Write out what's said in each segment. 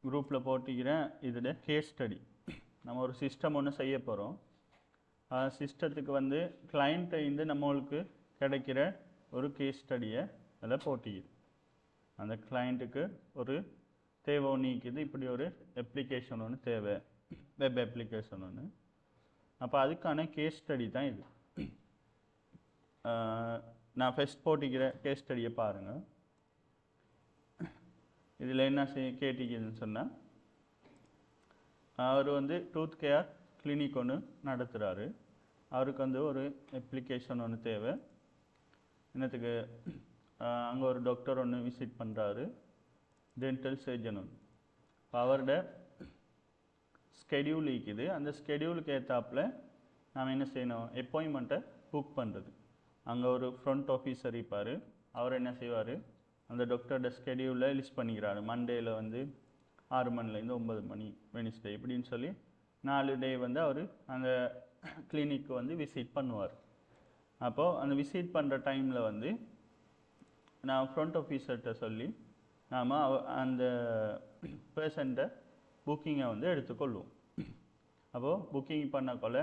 குரூப்பில் போட்டிக்கிறேன். இதில் case study நம்ம ஒரு சிஸ்டம் ஒன்று செய்ய போகிறோம். சிஸ்டத்துக்கு வந்து கிளைண்ட்டை வந்து நம்மளுக்கு கிடைக்கிற ஒரு கேஸ் ஸ்டடியை அதில் போட்டிக்குது. அந்த கிளைண்ட்டுக்கு ஒரு தேவை ஒன்று இருக்குது. இப்படி ஒரு அப்ளிகேஷன் ஒன்று தேவை, வெப் அப்ளிகேஷன் ஒன்று. அப்போ அதுக்கான கேஸ் ஸ்டடி தான் இது. நான் ஃபஸ்ட் போட்டிக்கிற கேஸ் ஸ்டடியை பாருங்கள். இதில் என்ன கேட்டிக்குதுன்னு சொன்னால், அவர் வந்து டூத் கேர் கிளினிக் ஒன்று நடத்துகிறாரு. அவருக்கு வந்து ஒரு அப்ளிகேஷன் ஒன்று தேவை. என்னத்துக்கு, அங்கே ஒரு டாக்டர் ஒன்று விசிட் பண்ணுறாரு, டென்டல் சர்ஜன் ஒன்று. அவரோட ஸ்கெடியூல் இருக்குது. அந்த ஸ்கெடியூலுக்கு ஏற்றாப்புல நாம் என்ன செய்யணும், அப்பாயின்மெண்ட்டை புக் பண்ணுறது. அங்கே ஒரு ஃப்ரண்ட் ஆஃபீஸர் இருப்பார். அவர் என்ன செய்வார், அந்த டாக்டரோட ஸ்கெடியூலில் லிஸ்ட் பண்ணிக்கிறாரு. மண்டேயில் வந்து 6 மணிலேருந்து 9 மணி, வெனிஸ்டே இப்படின்னு சொல்லி 4 டே வந்து அவர் அந்த கிளினிக்கு வந்து விசிட் பண்ணுவார். அப்போது அந்த விசிட் பண்ணுற டைமில் வந்து நான் ஃப்ரண்ட் ஆஃபீஸர்கிட்ட சொல்லி நாம் அந்த பேஷண்ட்டை புக்கிங்கை வந்து எடுத்துக்கொள்வோம். அப்போது புக்கிங் பண்ணக்கொள்ள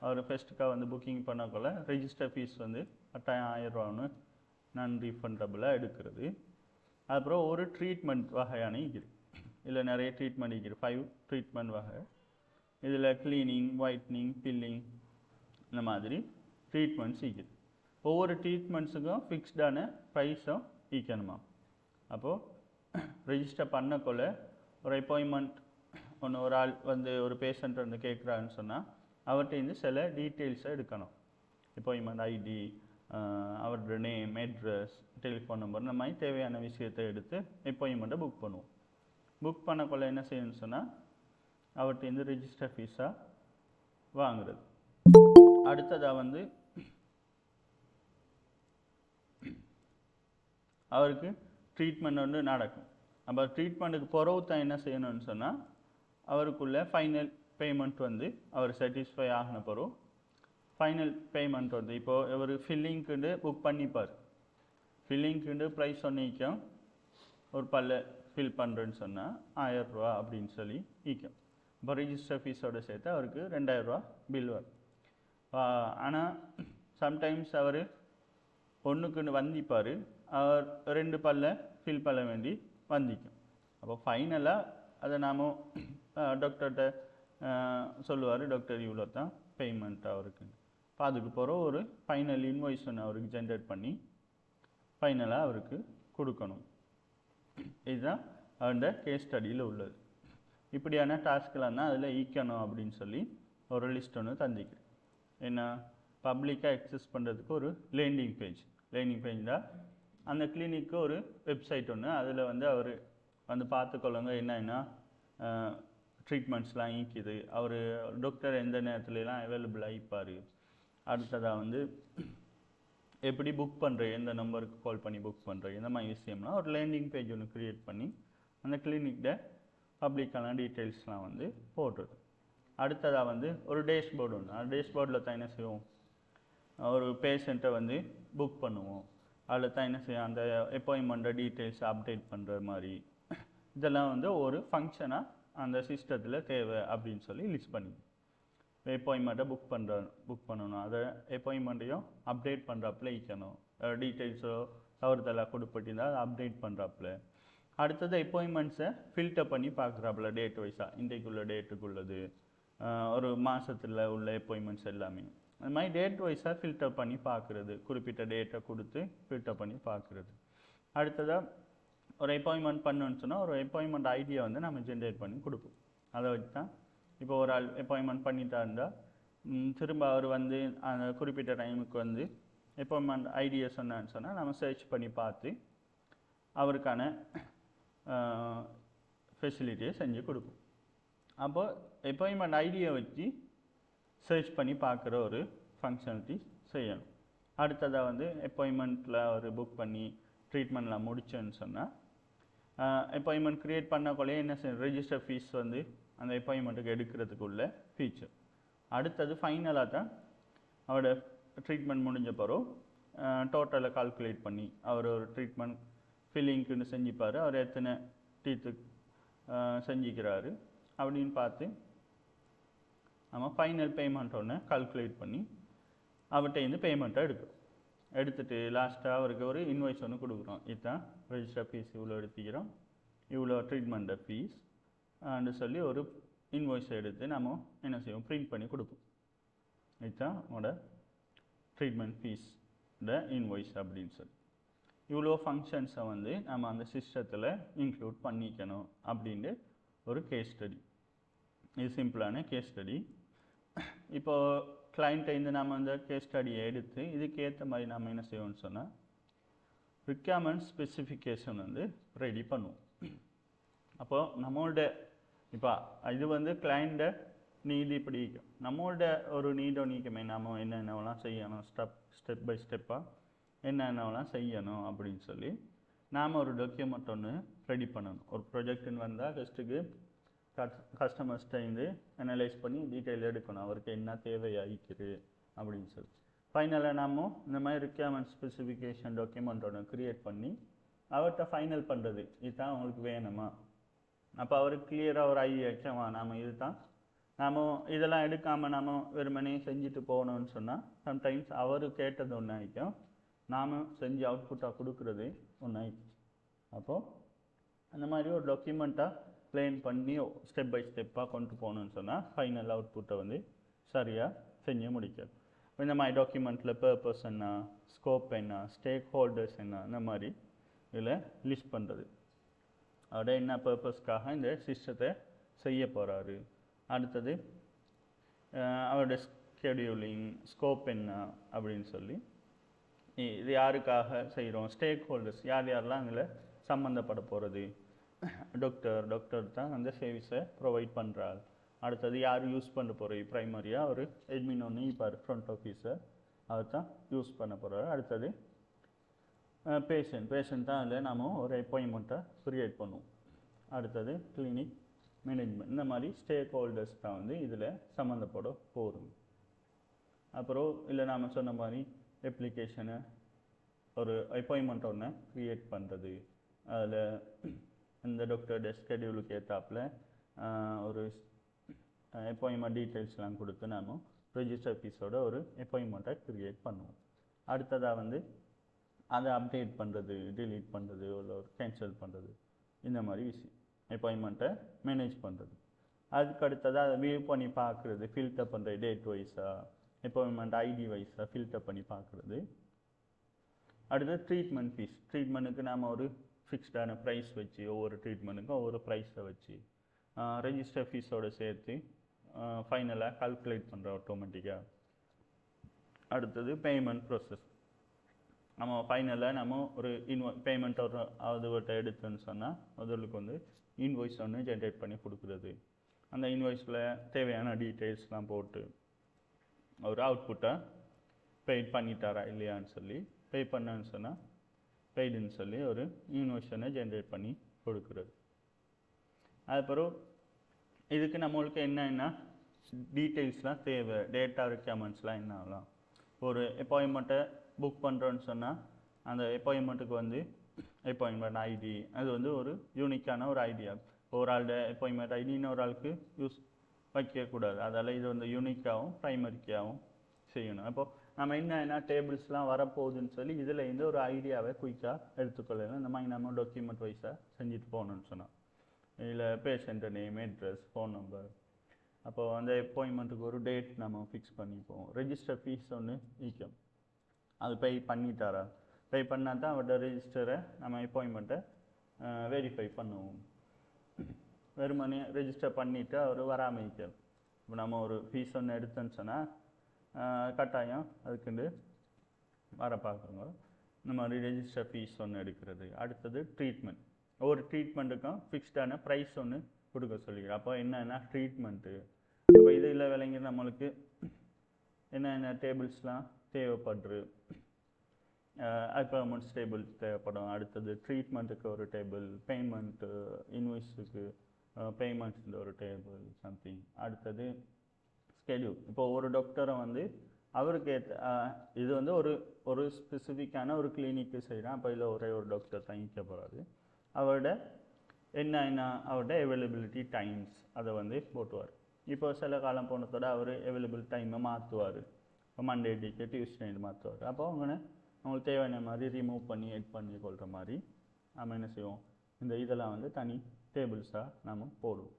அவர் ஃபஸ்ட்டுக்காக வந்து புக்கிங் பண்ணக்கொள்ள ரெஜிஸ்டர் ஃபீஸ் வந்து கட்டாயம் 1000 ரூபான்னு நான் ரீஃபண்டபுளாக எடுக்கிறது. அப்புறம் ஒரு ட்ரீட்மெண்ட் வகையான இருக்குது. இதில் நிறைய ட்ரீட்மெண்ட் இருக்குது, 5 ட்ரீட்மெண்ட் வகை. இதில் க்ளீனிங், ஒயிட்னிங், பில்லிங், இந்த மாதிரி ட்ரீட்மெண்ட்ஸ் இருக்குது. ஒவ்வொரு ட்ரீட்மெண்ட்ஸுக்கும் ஃபிக்ஸ்டான ப்ரைஸும் ஈக்கணுமா. அப்போது ரெஜிஸ்டர் பண்ணக்கொள்ள ஒரு அப்பாயின்மெண்ட் ஒன்று ஒரு ஆள் வந்து ஒரு பேஷண்ட் வந்து கேட்குறான்னு சொன்னால் அவர்கிட்ட சில டீட்டெயில்ஸை எடுக்கணும். அப்பாயின்மெண்ட் ஐடி, அவரோட நேம், அட்ரஸ், டெலிஃபோன் நம்பர், இந்த மாதிரி தேவையான விஷயத்தை எடுத்து அப்பாயின்மெண்ட்டை புக் பண்ணுவோம். புக் பண்ணக்கொள்ள என்ன செய்யணும்னு சொன்னால் அவர்கிட்ட ரெஜிஸ்டர் ஃபீஸாக வாங்குறது. அடுத்ததாக வந்து அவருக்கு ட்ரீட்மெண்ட் வந்து நடக்கும். அப்போ ட்ரீட்மெண்ட்டுக்கு பிறகு தான் என்ன செய்யணும்னு சொன்னால் அவருக்குள்ள ஃபைனல் பேமெண்ட் வந்து அவர் சாட்டிஸ்ஃபை ஆகின பிறகு ஃபைனல் பேமெண்ட் வந்து இப்போது இவர் ஃபில்லிங்க்குண்டு புக் பண்ணிப்பார். ஃபில்லிங்க்குண்டு ப்ரைஸ் ஒன்றிக்கும் ஒரு பல்ல ஃபில் பண்ணுறேன்னு சொன்னால் 1000 ரூபா அப்படின்னு சொல்லி ஈக்கும். இப்போ ரிஜிஸ்டர் ஃபீஸோடு சேர்த்து அவருக்கு 2000 ரூபா பில் வரும். ஆனால் சம்டைம்ஸ் அவர் ஒன்றுக்குன்னு வந்திப்பார், அவர் 2 பல்ல ஃபில் பண்ண வேண்டி வந்திக்கும். அப்போ ஃபைனலாக அதை நாம் டாக்டர்கிட்ட சொல்லுவார், டாக்டர் இவ்வளோ தான் பேமெண்ட் அவருக்கு. இப்போ அதுக்கு பிறகு ஒரு ஃபைனல் இன்வாய்ஸ் ஒன்று அவருக்கு ஜென்ரேட் பண்ணி ஃபைனலாக அவருக்கு கொடுக்கணும். இதுதான் அந்த கேஸ் ஸ்டடியில் உள்ளது. இப்படியான டாஸ்க்கெலாம் தான் அதில் ஈக்கணும் அப்படின்னு சொல்லி ஒரு லிஸ்ட் ஒன்று தந்திக்கிறேன். ஏன்னா பப்ளிக்காக அக்சஸ் பண்ணுறதுக்கு ஒரு லேண்டிங் பேஜ் தான். அந்த கிளினிக்கு ஒரு வெப்சைட் ஒன்று, அதில் வந்து அவர் வந்து பார்த்துக்கொள்ளுங்க என்னன்னா ட்ரீட்மெண்ட்ஸ்லாம் ஈக்குது, அவர் டாக்டர் எந்த நேரத்துலலாம் அவைலபிளாக இருப்பார். அடுத்ததாக வந்து எப்படி புக் பண்ணுறது, எந்த நம்பருக்கு கால் பண்ணி புக் பண்ணுறது, இந்த மாதிரி விஷயம்லாம் ஒரு லேண்டிங் பேஜ் ஒன்று க்ரியேட் பண்ணி அந்த கிளினிக்கில் பப்ளிக்கான டீட்டெயில்ஸ்லாம் வந்து போடுறது. அடுத்ததாக வந்து ஒரு டேஷ்போர்டு ஒன்று, அந்த டேஷ்போர்டில் தான் என்ன செய்வோம், ஒரு பேஷண்ட்டை வந்து புக் பண்ணுவோம். அதில் தான் என்ன செய்யும், அந்த அப்பாயின்மெண்ட்டை டீட்டெயில்ஸ் அப்டேட் பண்ணுற மாதிரி இதெல்லாம் வந்து ஒரு ஃபங்க்ஷனாக அந்த சிஸ்டத்தில் தேவை அப்படின்னு சொல்லி லிஸ்ட் பண்ணி அப்பாயின்மெண்ட்டை புக் பண்ணணும். அதை அப்பாயின்மெண்ட்டையும் அப்டேட் பண்ணுறாப்புல ஈக்கணும். டீட்டெயில்ஸோ தவறுதலாக கொடுப்பட்டிருந்தால் அதை அப்டேட் பண்ணுறாப்புல. அடுத்தது அப்பாயின்மெண்ட்ஸை ஃபில்டர் பண்ணி பார்க்குறாப்புல டேட் வைஸாக, இன்றைக்குள்ள டேட்டுக்குள்ளது, ஒரு மாதத்தில் உள்ள அப்பாயின்மெண்ட்ஸ் எல்லாமே அந்த மாதிரி டேட் வைஸாக ஃபில்டர் பண்ணி பார்க்குறது, குறிப்பிட்ட டேட்டை கொடுத்து ஃபில்டர் பண்ணி பார்க்குறது. அடுத்ததாக ஒரு அப்பாயின்மெண்ட் பண்ணணுன்னு சொன்னால் ஒரு அப்பாயின்மெண்ட் ஐடியா வந்து நம்ம ஜென்ரேட் பண்ணி கொடுப்போம். அதை வச்சு தான் இப்போ ஒரு ஆள் அப்பாயின்மெண்ட் பண்ணிட்டா இருந்தால் திரும்ப அவர் வந்து அந்த குறிப்பிட்ட டைமுக்கு வந்து அப்பாயின்மெண்ட் ஐடியா சொன்னான்னு சொன்னால் நம்ம சர்ச் பண்ணி பார்த்து அவருக்கான ஃபெசிலிட்டியை செஞ்சு கொடுப்போம். அப்போ அப்பாயின்மெண்ட் ஐடியை வச்சு சர்ச் பண்ணி பார்க்குற ஒரு ஃபங்க்ஷனாலிட்டி செய்யணும். அடுத்ததாக வந்து அப்பாயின்மெண்ட்டில் அவர் புக் பண்ணி ட்ரீட்மெண்ட்லாம் முடிச்சேன்னு சொன்னால் அப்பாயின்மெண்ட் க்ரியேட் பண்ணக்குள்ளே என்ன செய்யணும், ரெஜிஸ்டர் ஃபீஸ் வந்து அந்த அப்பாயின்மெண்ட்டுக்கு எடுக்கிறதுக்குள்ள ஃபீச்சர். அடுத்தது ஃபைனலாக தான் அவரோட ட்ரீட்மெண்ட் முடிஞ்ச பிறகு டோட்டலை கால்குலேட் பண்ணி அவர் ஒரு ட்ரீட்மெண்ட் ஃபில்லிங்க்குன்னு செஞ்சுப்பார். அவர் எத்தனை டீத்துக்கு செஞ்சுக்கிறாரு அப்படின்னு பார்த்து நம்ம ஃபைனல் பேமெண்ட் ஒன்று கால்குலேட் பண்ணி அவர்கிட்ட பேமெண்ட்டை எடுத்துட்டு லாஸ்ட்டாக அவருக்கு ஒரு இன்வாய்ஸ் ஒன்று கொடுக்குறோம். இதுதான் ரெஜிஸ்டர் ஃபீஸ் இவ்வளோ எடுத்துக்கிறோம், இவ்வளோ ட்ரீட்மெண்ட்டை ஃபீஸ் அப்படின்னு சொல்லி ஒரு இன்வாய்ஸை எடுத்து நம்ம என்ன செய்வோம், பிரிண்ட் பண்ணி கொடுப்போம். இதுதான் உங்களோட ட்ரீட்மெண்ட் ஃபீஸ் இன்வாய்ஸ் அப்படின்னு சொல்லி. இவ்வளோ ஃபங்க்ஷன்ஸை நம்ம அந்த சிஸ்டத்தில் இன்க்ளூட் பண்ணிக்கணும் அப்படின்ட்டு ஒரு கேஸ் ஸ்டடி. இது சிம்பிளான கேஸ் ஸ்டடி. இப்போது கிளைண்ட்டை நம்ம அந்த கேஸ் ஸ்டடியை எடுத்து இதுக்கேற்ற மாதிரி நம்ம என்ன செய்வோம்னு சொன்னால் ரிக்வயர்மெண்ட் ஸ்பெசிஃபிகேஷன் ரெடி பண்ணுவோம். அப்போது நம்மளோட இப்போ இது கிளைண்ட்டை நீடு இப்படி நம்மளோட ஒரு நீடோ நீக்கமே நம்ம என்னென்னலாம் செய்யணும், ஸ்டெப் பை ஸ்டெப்பாக என்னென்னலாம் செய்யணும் அப்படின்னு சொல்லி நாம் ஒரு டாக்குமெண்ட் ஒன்று ரெடி பண்ணணும். ஒரு ப்ரொஜெக்ட்னு வந்தால் ஃபஸ்ட்டுக்கு கஸ்டமர்ஸ்கிட்ட அனலைஸ் பண்ணி டீட்டெயில் எடுக்கணும், அவருக்கு என்ன தேவையாகிக்குது அப்படின்னு சொல்லி. ஃபைனலாக நாம் இந்த மாதிரி ரிக்வயர்மெண்ட் ஸ்பெசிஃபிகேஷன் டாக்குமெண்ட் ஒன்று க்ரியேட் பண்ணி அவர்கிட்ட ஃபைனல் பண்ணுறது, இதுதான் அவங்களுக்கு வேணுமா. அப்போ அவருக்கு கிளியராக ஒரு ஐடியா நாம் இதுதான் நாம் இதெல்லாம் எடுக்காமல் நம்ம வெறுமனே செஞ்சுட்டு போகணும்னு சொன்னால் சம்டைம்ஸ் அவர் கேட்டது ஒன்று ஆகிக்கும், நாம் செஞ்சு அவுட்புட்டாக கொடுக்குறது ஒன்று ஆகிக்கும். அப்போது அந்த மாதிரி ஒரு டாக்குமெண்ட்டாக பிளான் பண்ணி ஸ்டெப் பை ஸ்டெப்பாக கொண்டு போகணுன்னு சொன்னால் ஃபைனல் அவுட்புட்டை சரியாக செஞ்சு முடிக்கும். இந்த மாதிரி டாக்குமெண்ட்டில் பர்பஸ் என்ன, ஸ்கோப் என்ன, ஸ்டேக் ஹோல்டர்ஸ் என்ன, இந்த மாதிரி இதில் லிஸ்ட் பண்ணுறது. அவரோட என்ன பர்பஸ்க்காக இந்த சிஸ்டத்தை செய்ய போகிறாரு, அடுத்தது அவரோட ஸ்கெடியூலிங், ஸ்கோப் என்ன அப்படின்னு சொல்லி இது யாருக்காக செய்கிறோம், ஸ்டேக் ஹோல்டர்ஸ் யார் யாரெல்லாம் இதில் சம்மந்தப்பட போகிறது. டாக்டர் தான் அந்த சர்வீஸை ப்ரொவைட் பண்ணுறாள். அடுத்தது யார் யூஸ் பண்ண போகிறது, ப்ரைமரியாக ஒரு அட்மின் ஒன்று இப்போ ஃப்ரண்ட் ஆஃபீஸர் அவர் தான் யூஸ் பண்ண போகிறாரு. அடுத்தது பேஷண்ட் தான் அதில் நம்ம ஒரு அப்பாயின்மெண்ட்டை க்ரியேட் பண்ணுவோம். அடுத்தது கிளினிக் மேனேஜ்மெண்ட், இந்த மாதிரி ஸ்டேக் ஹோல்டர்ஸ் தான் இதில் சம்மந்தப்பட போகிறோம். அப்புறம் இல்லை நாம் சொன்ன மாதிரி அப்ளிகேஷனை ஒரு அப்பாயின்மெண்ட் ஒன்று க்ரியேட் பண்ணுறது, அதில் இந்த டாக்டரோட ஸ்கெடியூலுக்கு ஏற்றாப்பில் ஒரு அப்பாயின்மெண்ட் டீட்டெயில்ஸ்லாம் கொடுத்து நாம் ரெஜிஸ்டர் ஃபீஸோட ஒரு அப்பாயின்மெண்ட்டை க்ரியேட் பண்ணுவோம். அடுத்ததாக அதை அப்டேட் பண்ணுறது, டிலீட் பண்ணுறது, இல்லை ஒரு கேன்சல் பண்ணுறது, இந்த மாதிரி விஷயம் அப்பாயின்மெண்ட்டை மேனேஜ் பண்ணுறது. அதுக்கு அடுத்ததாக அதை வியூ பண்ணி பார்க்குறது, ஃபில்டர் பண்ணுறது, டேட் வைஸாக அப்பாயின்மெண்ட் ஐடி வைஸாக ஃபில்டர் பண்ணி பார்க்குறது. அடுத்தது ட்ரீட்மெண்ட் ஃபீஸ். ட்ரீட்மெண்ட்டுக்கு நாம் ஒரு ஃபிக்ஸ்டான ப்ரைஸ் வச்சு ஒவ்வொரு ட்ரீட்மெண்ட்டுக்கும் ஒவ்வொரு ப்ரைஸை வச்சு ரெஜிஸ்டர் ஃபீஸோடு சேர்த்து ஃபைனலாக கால்குலேட் பண்ணுறோம் ஆட்டோமேட்டிக்காக. அடுத்தது பேமெண்ட் ப்ரோசஸ். நம்ம ஃபைனலாக நம்ம ஒரு பேமெண்ட் ஒரு அதுவட்ட எடுத்தோன்னு சொன்னால் முதலுக்கு இன்வாய்ஸ் ஒன்று ஜென்ரேட் பண்ணி கொடுக்குறது. அந்த இன்வாய்ஸில் தேவையான டீட்டெயில்ஸ்லாம் போட்டு ஒரு அவுட்புட்டை பெய்ட் பண்ணிட்டாரா இல்லையான்னு சொல்லி பே பண்ணன்னு சொன்னால் பெய்டுன்னு சொல்லி ஒரு இன்வாய்ஸனை ஜென்ரேட் பண்ணி கொடுக்குறது. அதுக்கப்புறம் இதுக்கு நம்மளுக்கு என்னென்ன டீட்டெயில்ஸ்லாம் தேவை, டேட்டா ரெக்யர்மெண்ட்ஸ்லாம் என்ன ஆகலாம். ஒரு அப்பாயின்மெண்ட்டை புக் பண்ணுறோன்னு சொன்னால் அந்த அப்பாயின்மெண்ட்டுக்கு அப்பாயின்மெண்ட் ஐடி அது ஒரு யூனிக்கான ஒரு ஐடியா. ஒரு ஆளோட அப்பாயின்மெண்ட் ஐடி இன்னொரு ஆளுக்கு யூஸ் வைக்கக்கூடாது. அதால் இது யூனிக்காகவும் ப்ரைமரிக்காகவும் செய்யணும். அப்போது நம்ம என்ன டேபிள்ஸ்லாம் வரப்போகுதுன்னு சொல்லி இதில் ஒரு ஐடியாவை குயிக்காக எடுத்துக்கொள்ளலாம். இந்த மாதிரி நம்ம டாக்குமெண்ட் வைஸாக செஞ்சுட்டு போகணுன்னு சொன்னால் இதில் patient name, address, phone number. அப்போது அந்த அப்பாயின்மெண்ட்டுக்கு ஒரு டேட் நம்ம ஃபிக்ஸ் பண்ணிப்போம். ரெஜிஸ்டர் ஃபீஸ் ஒன்று ஈக்கும், அது பே பண்ணிட்டாரா, பே பண்ணால் தான் அவரோட ரெஜிஸ்டரை நம்ம அப்பாயின்மெண்ட்டை வெரிஃபை பண்ணுவோம். வெறுமனே ரெஜிஸ்டர் பண்ணிவிட்டு அவர் வராமல் ஈக்கும். இப்போ நம்ம ஒரு ஃபீஸ் ஒன்று எடுத்தோன்னு சொன்னால் கட்டாயம் அதுக்குண்டு வர பார்க்குறோங்க. இந்த மாதிரி ரெஜிஸ்டர் ஃபீஸ் ஒன்று எடுக்கிறது. அடுத்தது ட்ரீட்மெண்ட். ஒவ்வொரு ட்ரீட்மெண்ட்டுக்கும் ஃபிக்ஸ்டான ப்ரைஸ் ஒன்று கொடுக்க சொல்லிக்கிறோம். அப்போ என்னென்னா ட்ரீட்மெண்ட்டு, அப்போ இதில் விளங்கி நம்மளுக்கு என்னென்ன டேபிள்ஸ்லாம் தேவைப்படுது. அப்பாயின்மெண்ட்ஸ் டேபிள் தேவைப்படும். அடுத்தது ட்ரீட்மெண்ட்டுக்கு ஒரு டேபிள், பேமெண்ட்டு இன்வாய்ஸுக்கு பேமெண்ட்ஸில் ஒரு டேபிள் சம்திங். அடுத்தது ஸ்கெடியூல். இப்போ ஒரு டாக்டரை அவருக்கு இது ஒரு ஸ்பெசிஃபிக்கான ஒரு கிளினிக்கு செய்கிறான். அப்போ இதில் ஒரே ஒரு டாக்டர் தங்கிக்க போகிறாரு. அவரோட என்ன அவரோட அவைலபிலிட்டி டைம்ஸ் அதை வந்து போட்டுவார். இப்போ சில காலம் போனதோட அவர் அவைலபிள் டைமை மாற்றுவார். இப்போ மண்டே டேக்கு டியூஸ்டே மாற்றுவார். அப்போ அவங்களுக்கு தேவையான மாதிரி ரிமூவ் பண்ணி எட் பண்ணி கொள்கிற மாதிரி நம்ம என்ன செய்வோம், இந்த இதெல்லாம் வந்து தனி டேபிள்ஸாக நம்ம போடுவோம்.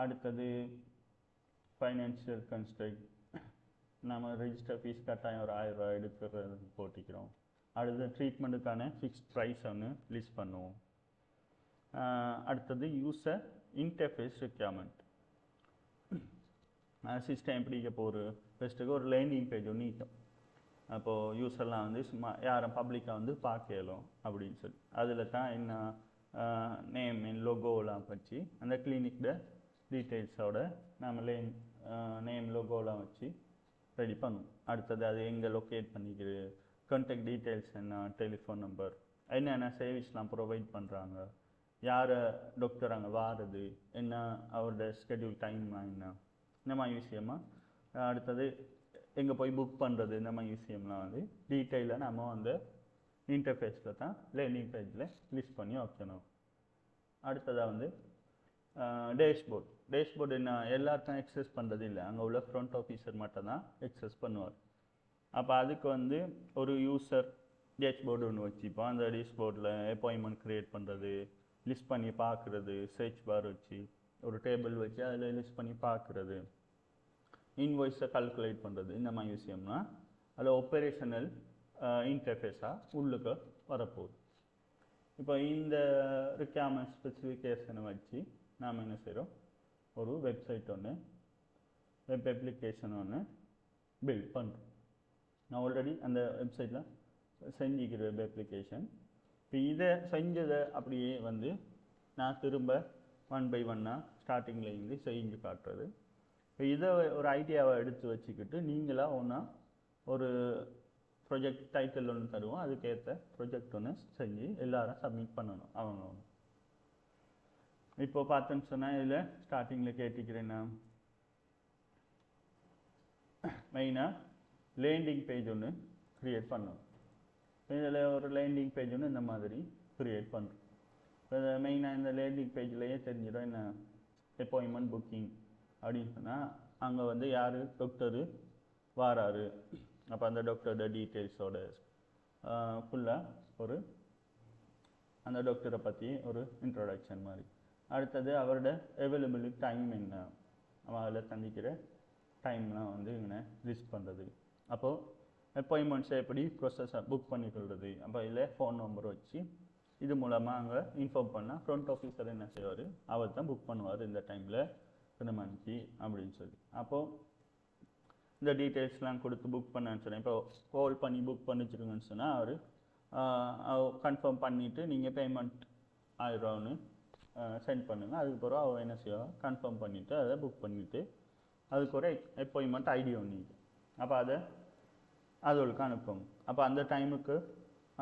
அடுத்தது ஃபைனான்ஷியல் கன்ஸ்ட்ரக்ட், நம்ம ரெஜிஸ்டர் ஃபீஸ் கட்டாயம் ஒரு 1000 ரூபா எடுக்கிறது போட்டிக்கிறோம். அடுத்தது ட்ரீட்மெண்ட்டுக்கான ஃபிக்ஸ்ட் ப்ரைஸ் ஒன்று லிஸ்ட் பண்ணுவோம். அடுத்தது யூசர் இன்டர்ஃபேஸ் ரெக்யர்மெண்ட். சிஸ்டம் எப்படி போகிற ஃபஸ்ட்டுக்கு ஒரு லேண்டிங் பேஜ் ஒன்று நீட்டும். அப்போது யூஸர்லாம் வந்து சும்மா யாரும் பப்ளிக்காக வந்து பார்க்கலும் அப்படின்னு சொல்லி அதில் தான் என்ன நேம் லோகோலாம் வச்சு அந்த கிளினிக்கோட டீட்டெயில்ஸோட நம்ம நேம் லோகோலாம் வச்சு ரெடி பண்ணுவோம். அடுத்தது அது எங்கே லொக்கேட் பண்ணிக்கிறது, கான்டாக்ட் டீட்டெயில்ஸ் என்ன, டெலிஃபோன் நம்பர், என்னென்ன சர்வீஸ்லாம் ப்ரொவைட் பண்ணுறாங்க, யார் டாக்டர் அங்கே வாரது என்ன, அவரோட ஸ்கெடியூல் டைம் என்ன, இந்த மாதிரி விஷயமா. அடுத்தது எங்கே போய் புக் பண்ணுறது, இந்த மாதிரி விஷயம்லாம் வந்து டீட்டெயிலாக நம்ம அந்த இன்டர்ஃபேஸில் தான் லேர்னிங் பேஜில் லிஸ்ட் பண்ணி வைக்கணும். அடுத்ததாக வந்து டேஷ்போர்ட். டேஷ்போர்டு என்ன எல்லாருக்கும் எக்ஸஸ் பண்ணுறது இல்லை, அங்கே உள்ள ஃப்ரண்ட் ஆஃபீஸர் மட்டும் தான் எக்ஸஸ் பண்ணுவார். அப்போ அதுக்கு வந்து ஒரு யூசர் டேஷ்போர்டு ஒன்று வச்சுப்போம். அந்த டேஷ்போர்டில் அப்பாயின்மெண்ட் க்ரியேட் பண்ணுறது, லிஸ்ட் பண்ணி பார்க்குறது, சர்ச் பார் வச்சு ஒரு டேபிள் வச்சு அதில் லிஸ்ட் பண்ணி பார்க்குறது, இன்வாய்ஸை கால்குலேட் பண்ணுறது, இந்த மாதிரி விஷயம்னா அதில் ஆப்பரேஷனல் இன்டர்ஃபேஸாக உள்ளுக்கு வரப்போகுது. இப்போ இந்த ரிக்யர்மெண்ட் ஸ்பெசிஃபிகேஷனை வச்சு நாம் என்ன செய்கிறோம், ஒரு வெப்சைட் ஒன்று, வெப் அப்ளிகேஷன் ஒன்று பில்ட் பண்ணுறோம். நான் ஆல்ரெடி அந்த வெப்சைட்டில் செஞ்சுக்கிற வெப் அப்ளிகேஷன். இப்போ இதை செஞ்சதை அப்படியே வந்து நான் திரும்ப 1 by 1 ஸ்டார்டிங்கில் இருந்து செஞ்சு காட்டுறது. இப்போ இதை ஒரு ஐடியாவை எடுத்து வச்சுக்கிட்டு நீங்களாக ஒன்றா ஒரு ப்ரொஜெக்ட் டைட்டில் ஒன்று தருவோம், அதுக்கேற்ற ப்ரொஜெக்ட் ஒன்று செஞ்சு எல்லாரும் சப்மிட் பண்ணணும் அவங்க ஒன்று. இப்போ பார்த்தோன்னு சொன்னால் இதில் ஸ்டார்டிங்கில் கேட்டுக்கிறேன்னா மெயினாக லேண்டிங் பேஜ் ஒன்று க்ரியேட் பண்ணணும். இதில் ஒரு லேண்டிங் பேஜ் ஒன்று இந்த மாதிரி க்ரியேட் பண்ணுறோம். இப்போ மெயினாக இந்த லேண்டிங் பேஜ்லேயே தெரிஞ்சிடும் என்ன அப்பாயின்மெண்ட் புக்கிங் அப்படின்னு சொன்னால் அங்கே வந்து யார் டாக்டரு வாராரு, அப்போ அந்த டாக்டரோட டீட்டெயில்ஸோட ஃபுல்லாக ஒரு அந்த டாக்டரை பற்றி ஒரு இன்ட்ரோடக்ஷன் மாதிரி. அடுத்தது அவரோட அவைலபிலிட்டி டைம் என்ன, அவன் அதில் சந்திக்கிற டைம்லாம் வந்து இங்கே லிஸ்ட் பண்ணுறது. அப்போது அப்பாயின்மெண்ட்ஸை எப்படி ப்ரொசஸாக புக் பண்ணிக்கொள்வது, அப்போ இதில் ஃபோன் நம்பர் வச்சு இது மூலமாக அங்கே இன்ஃபார்ம் பண்ணால் ஃப்ரண்ட் ஆஃபீஸர் என்ன செய்வார், அவர் தான் புக் பண்ணுவார் இந்த டைமில் இந்த மணிக்கு அப்படின்னு சொல்லி. அப்போது இந்த டீட்டெயில்ஸ்லாம் கொடுத்து புக் பண்ணேன்னு சொன்னேன். இப்போ கால் பண்ணி புக் பண்ணிச்சுருங்கன்னு சொன்னால் அவர் கன்ஃபார்ம் பண்ணிவிட்டு நீங்கள் பேமெண்ட் 1000 ரூபான்னு சென்ட் பண்ணுங்கள். அதுக்கப்புறம் அவர் என்ன செய்வார், கன்ஃபார்ம் பண்ணிவிட்டு அதை புக் பண்ணிவிட்டு அதுக்கு ஒரு அப்பாயின்மெண்ட் ஐடி ஒன்று, அப்போ அதுகளுக்கு அனுப்புங்க. அப்போ அந்த டைமுக்கு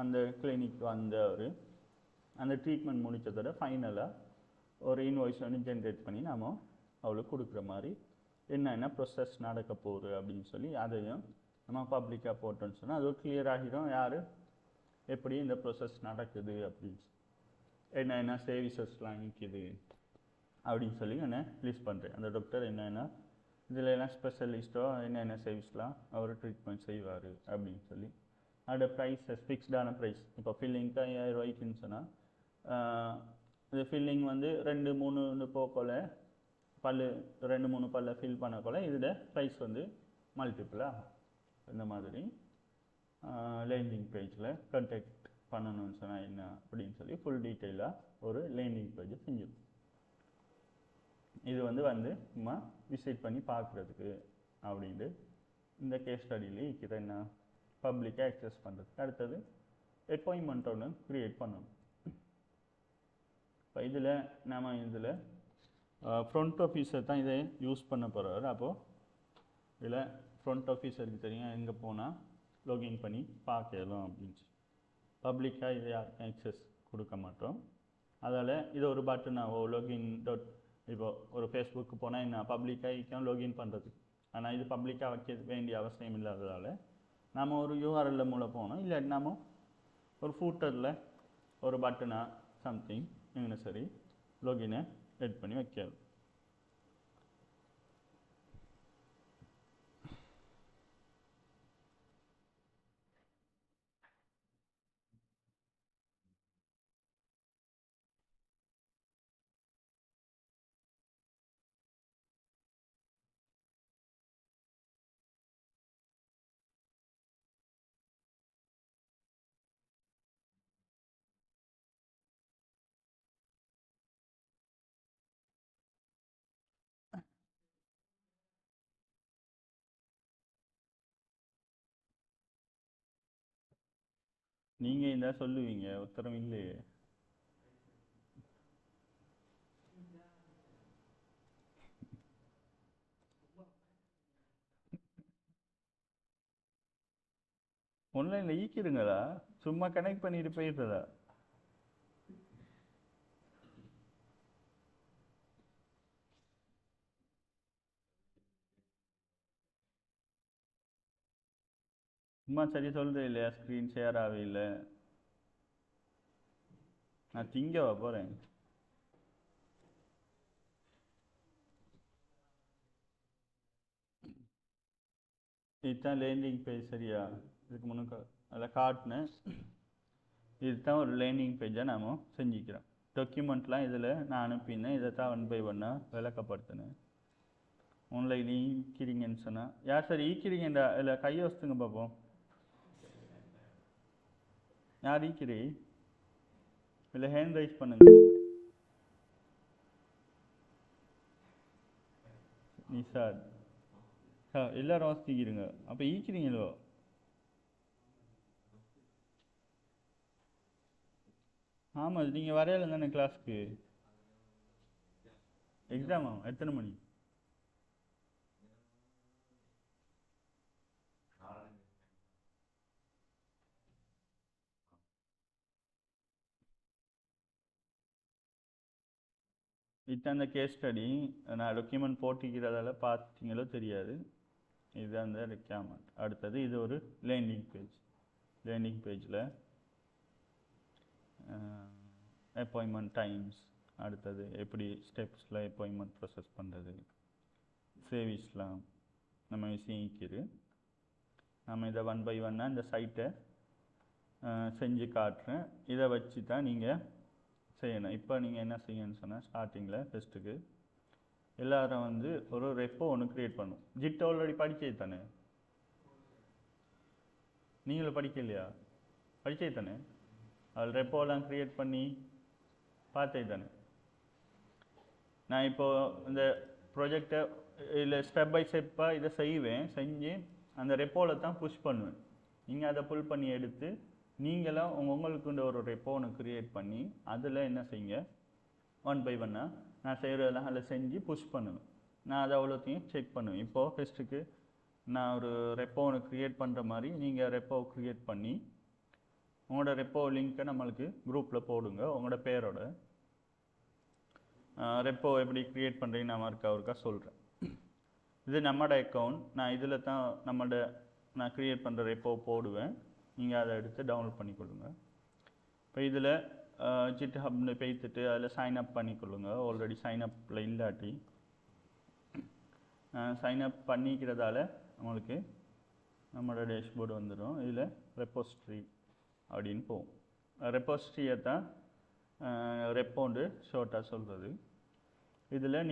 அந்த கிளினிக் வந்தவர் அந்த ட்ரீட்மெண்ட் முடித்ததோட ஃபைனலாக ஒரு இன்வாய்ஸ் ஒன்று ஜென்ரேட் பண்ணி நாம் அவளுக்கு கொடுக்குற மாதிரி என்னென்ன ப்ரொசஸ் நடக்க போகுது அப்படின்னு சொல்லி அதையும் நம்ம பப்ளிக்காக போட்டோன்னு சொன்னால் அது கிளியர் ஆகிடும், யார் எப்படி இந்த ப்ரொசஸ் நடக்குது அப்படின்னு என்னென்ன சர்வீசஸ்லாம் நிற்கிது அப்படின்னு சொல்லி என்ன லிஸ்ட் பண்ணுறேன். அந்த டாக்டர் என்னென்ன இதில் எல்லாம் ஸ்பெஷலிஸ்ட்டோ என்னென்ன சர்வீஸ்லாம் அவர் ட்ரீட்மெண்ட் செய்வார் அப்படின்னு சொல்லி. அதோட ப்ரைஸஸ் ஃபிக்ஸ்டான ப்ரைஸ். இப்போ ஃபில்லிங்க்கு 5000 ரூபாய்க்குன்னு சொன்னால் இது ஃபில்லிங் வந்து 2-3 போக்கோல பல் 2-3 பல்ல ஃபில் பண்ணக்கோல இதோட ப்ரைஸ் வந்து மல்டிபிள் ஆகும். இந்த மாதிரி லேண்டிங் பேஜில் கான்டாக்ட் பண்ணணும்னு சொன்னால் என்ன அப்படின்னு சொல்லி ஃபுல் டீட்டெயிலாக ஒரு லேண்டிங் பேஜை செஞ்சிடும். இது வந்து சும்மா விசிட் பண்ணி பார்க்குறதுக்கு அப்படின்ட்டு இந்த கேஸ் ஸ்டடியிலே இருக்கிற என்ன பப்ளிக்காக ஆக்சஸ் பண்ணுறதுக்கு. அடுத்தது அப்பாயின்மெண்ட் ஒன்று க்ரியேட் பண்ணணும். இப்போ இதில் ஃப்ரண்ட் ஆஃபீஸர் தான் இதை யூஸ் பண்ண போகிறாரு. அப்போது இதில் ஃப்ரண்ட் ஆஃபீஸருக்கு தெரியும் எங்கே போனால் லாகின் பண்ணி பார்க்கலாம் அப்படின்னு சொல்லி. பப்ளிக்காக இதை யாருக்கும் ஆக்சஸ் கொடுக்க மாட்டோம். அதால் இது ஒரு பட்டனாவோ லாகின் இப்போ ஒரு ஃபேஸ்புக்கு போனால் என்ன பப்ளிக்காக லாகின் பண்ணுறது, ஆனால் இது பப்ளிக்காக வைக்க வேண்டிய அவசியம் இல்லாததால் நம்ம ஒரு யூஆர்எல்ல மூலம் போனோம். இல்லை நம்ம ஒரு ஃபூட்டரில் ஒரு பட்டனா சம்திங் இங்கே சரி லொகினை எட் பண்ணி வைக்காது. நீங்கள் இந்த சொல்லுவீங்க உத்தரம் இல்லையே. ஆன்லைனில் ஈக்கிடுங்களா, சும்மா கனெக்ட் பண்ணிட்டு போயிடுறதா? சும்மா சரி சொல்கிறேன் இல்லையா, ஸ்க்ரீன் ஷேர் ஆகவே இல்லை. நான் திங்கவா போகிறேன். இதுதான் லேண்டிங் பேஜ் சரியா? இதுக்கு முன்னுக்கு அதில் காட்டினேன். இதுதான் ஒரு லேண்டிங் பேஜாக நாம் செஞ்சுக்கிறோம். டாக்குமெண்ட்லாம் இதில் நான் அனுப்பினேன். இதை தான் 1 by 1 விளக்கப்படுத்தினேன். ஆன்லைன் ஈக்கிறீங்கன்னு சொன்னால் யார் சார் ஈக்கிறீங்கண்டா? இல்லை கையை வச்சுங்க பார்ப்போம். யார் ஈக்கிறீ? இல்லை ஹேண்ட் ரைஸ் பண்ணுங்க. நிசார் எல்லாரும் வாசிக்கிறீங்க. அப்போ ஈக்கிறீங்களோ? ஆமாம், நீங்கள் வரையில தானே கிளாஸ்க்கு? எக்ஸாமா எத்தனை மணி? இதுதான் அந்த கேஸ் ஸ்டடி. நான் டாக்குமெண்ட் போட்டிக்கிறதால பார்த்தீங்களோ தெரியாது. இதுதான் அந்த ரெக்யர்மெண்ட். அடுத்தது இது ஒரு லேண்டிங் பேஜ். லேண்டிங் பேஜில் அப்பாயின்மெண்ட் டைம்ஸ், அடுத்தது எப்படி ஸ்டெப்ஸில் அப்பாயின்மெண்ட் ப்ரோசஸ் பண்ணுறது, சேவிஸ்லாம் நம்ம விஷயம். நம்ம இதை 1 by 1 இந்த சைட்டை செஞ்சு காட்டுறேன். இதை வச்சு தான் நீங்கள் செய்யணும். இப்போ நீங்கள் என்ன செய்யணும்னு சொன்னால், ஸ்டார்டிங்கில் ஃபஸ்ட்டுக்கு எல்லாரும் வந்து ஒரு ரெப்போ ஒன்று க்ரியேட் பண்ணும். ஜிட் ஆல்ரெடி படிச்சே தானே? நீங்களும் படிக்கலையா? படிச்சே தானே? அதில் ரெப்போலாம் க்ரியேட் பண்ணி பார்த்தே தானே? நான் இப்போது இந்த ப்ராஜெக்டை இல்லை ஸ்டெப் பை ஸ்டெப்பாக இதை செஞ்சு அந்த ரெப்போவில் தான் புஷ் பண்ணுவேன். நீங்கள் அதை புல் பண்ணி எடுத்து நீங்களாம் உங்களுக்குன்ற ஒரு ரெப்போ ஒன்று க்ரியேட் பண்ணி அதில் என்ன செய்யுங்க, 1 by 1 நான் செய்கிறதெல்லாம் அதில் செஞ்சு புஷ் பண்ணுவேன். நான் அதை அவ்வளோத்தையும் செக் பண்ணுவேன். இப்போது ஃபஸ்ட்டுக்கு நான் ஒரு ரெப்போ ஒன்று க்ரியேட் பண்ணுற மாதிரி நீங்கள் ரெப்போ க்ரியேட் பண்ணி உங்களோட ரெப்போ லிங்க்கை நம்மளுக்கு குரூப்பில் போடுங்க. உங்களோட பேரோட ரெப்போ எப்படி க்ரியேட் பண்ணுறீங்கன்னு நான் ஒருக்கா சொல்கிறேன். இது நம்மளோட அக்கௌண்ட். நான் இதில் தான் நான் க்ரியேட் பண்ணுற ரெப்போ போடுவேன். நீங்கள் அதை எடுத்து டவுன்லோட் பண்ணிக்கொள்ளுங்க. இப்போ இதில் GitHubன்னு போய்த்துட்டு அதில் சைன்அப் பண்ணிக்கொள்ளுங்க. ஆல்ரெடி சைன்அப்பில் இல்லாட்டி சைன்அப் பண்ணிக்கிறதால நம்மளுக்கு நம்மளோட டேஷ்போர்டு வந்துடும். இதில் ரெப்போஸ்ட்ரி அப்படின்னு போகும். ரெப்போஸ்ட்ரியை தான் ரெப்போண்டு ஷார்ட்டாக சொல்கிறது. இதில்